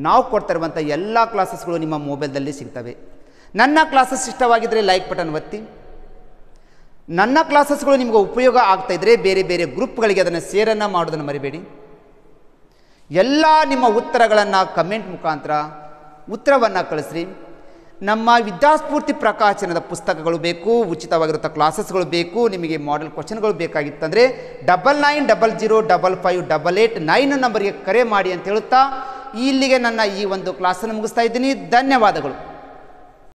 ನಾವು ಕೊಡ್ತಾ ಇರುವಂಥ ಎಲ್ಲ ಕ್ಲಾಸಸ್ಗಳು ನಿಮ್ಮ ಮೊಬೈಲ್ದಲ್ಲಿ ಸಿಗ್ತವೆ. ನನ್ನ ಕ್ಲಾಸಸ್ ಇಷ್ಟವಾಗಿದ್ದರೆ ಲೈಕ್ ಬಟನ್ ಒತ್ತಿ. ನನ್ನ ಕ್ಲಾಸಸ್ಗಳು ನಿಮಗೆ ಉಪಯೋಗ ಆಗ್ತಾಯಿದ್ರೆ ಬೇರೆ ಬೇರೆ ಗ್ರೂಪ್ಗಳಿಗೆ ಅದನ್ನು ಶೇರನ್ನು ಮಾಡೋದನ್ನು ಮರಿಬೇಡಿ. ಎಲ್ಲ ನಿಮ್ಮ ಉತ್ತರಗಳನ್ನು ಕಮೆಂಟ್ ಮುಖಾಂತರ ಉತ್ತರವನ್ನು ಕಳಿಸ್ರಿ. ನಮ್ಮ ವಿದ್ಯಾಸ್ಫೂರ್ತಿ ಪ್ರಕಾಶನದ ಪುಸ್ತಕಗಳು ಬೇಕು, ಉಚಿತವಾಗಿರುವಂಥ ಕ್ಲಾಸಸ್ಗಳು ಬೇಕು, ನಿಮಗೆ ಮಾಡೆಲ್ ಕ್ವಶನ್ಗಳು ಬೇಕಾಗಿತ್ತಂದರೆ 9900555889 ನಂಬರ್ಗೆ ಕರೆ ಮಾಡಿ ಅಂತ ಹೇಳುತ್ತಾ ಇಲ್ಲಿಗೆ ನನ್ನ ಈ ಒಂದು ಕ್ಲಾಸನ್ನು ಮುಗಿಸ್ತಾ ಇದ್ದೀನಿ. ಧನ್ಯವಾದಗಳು.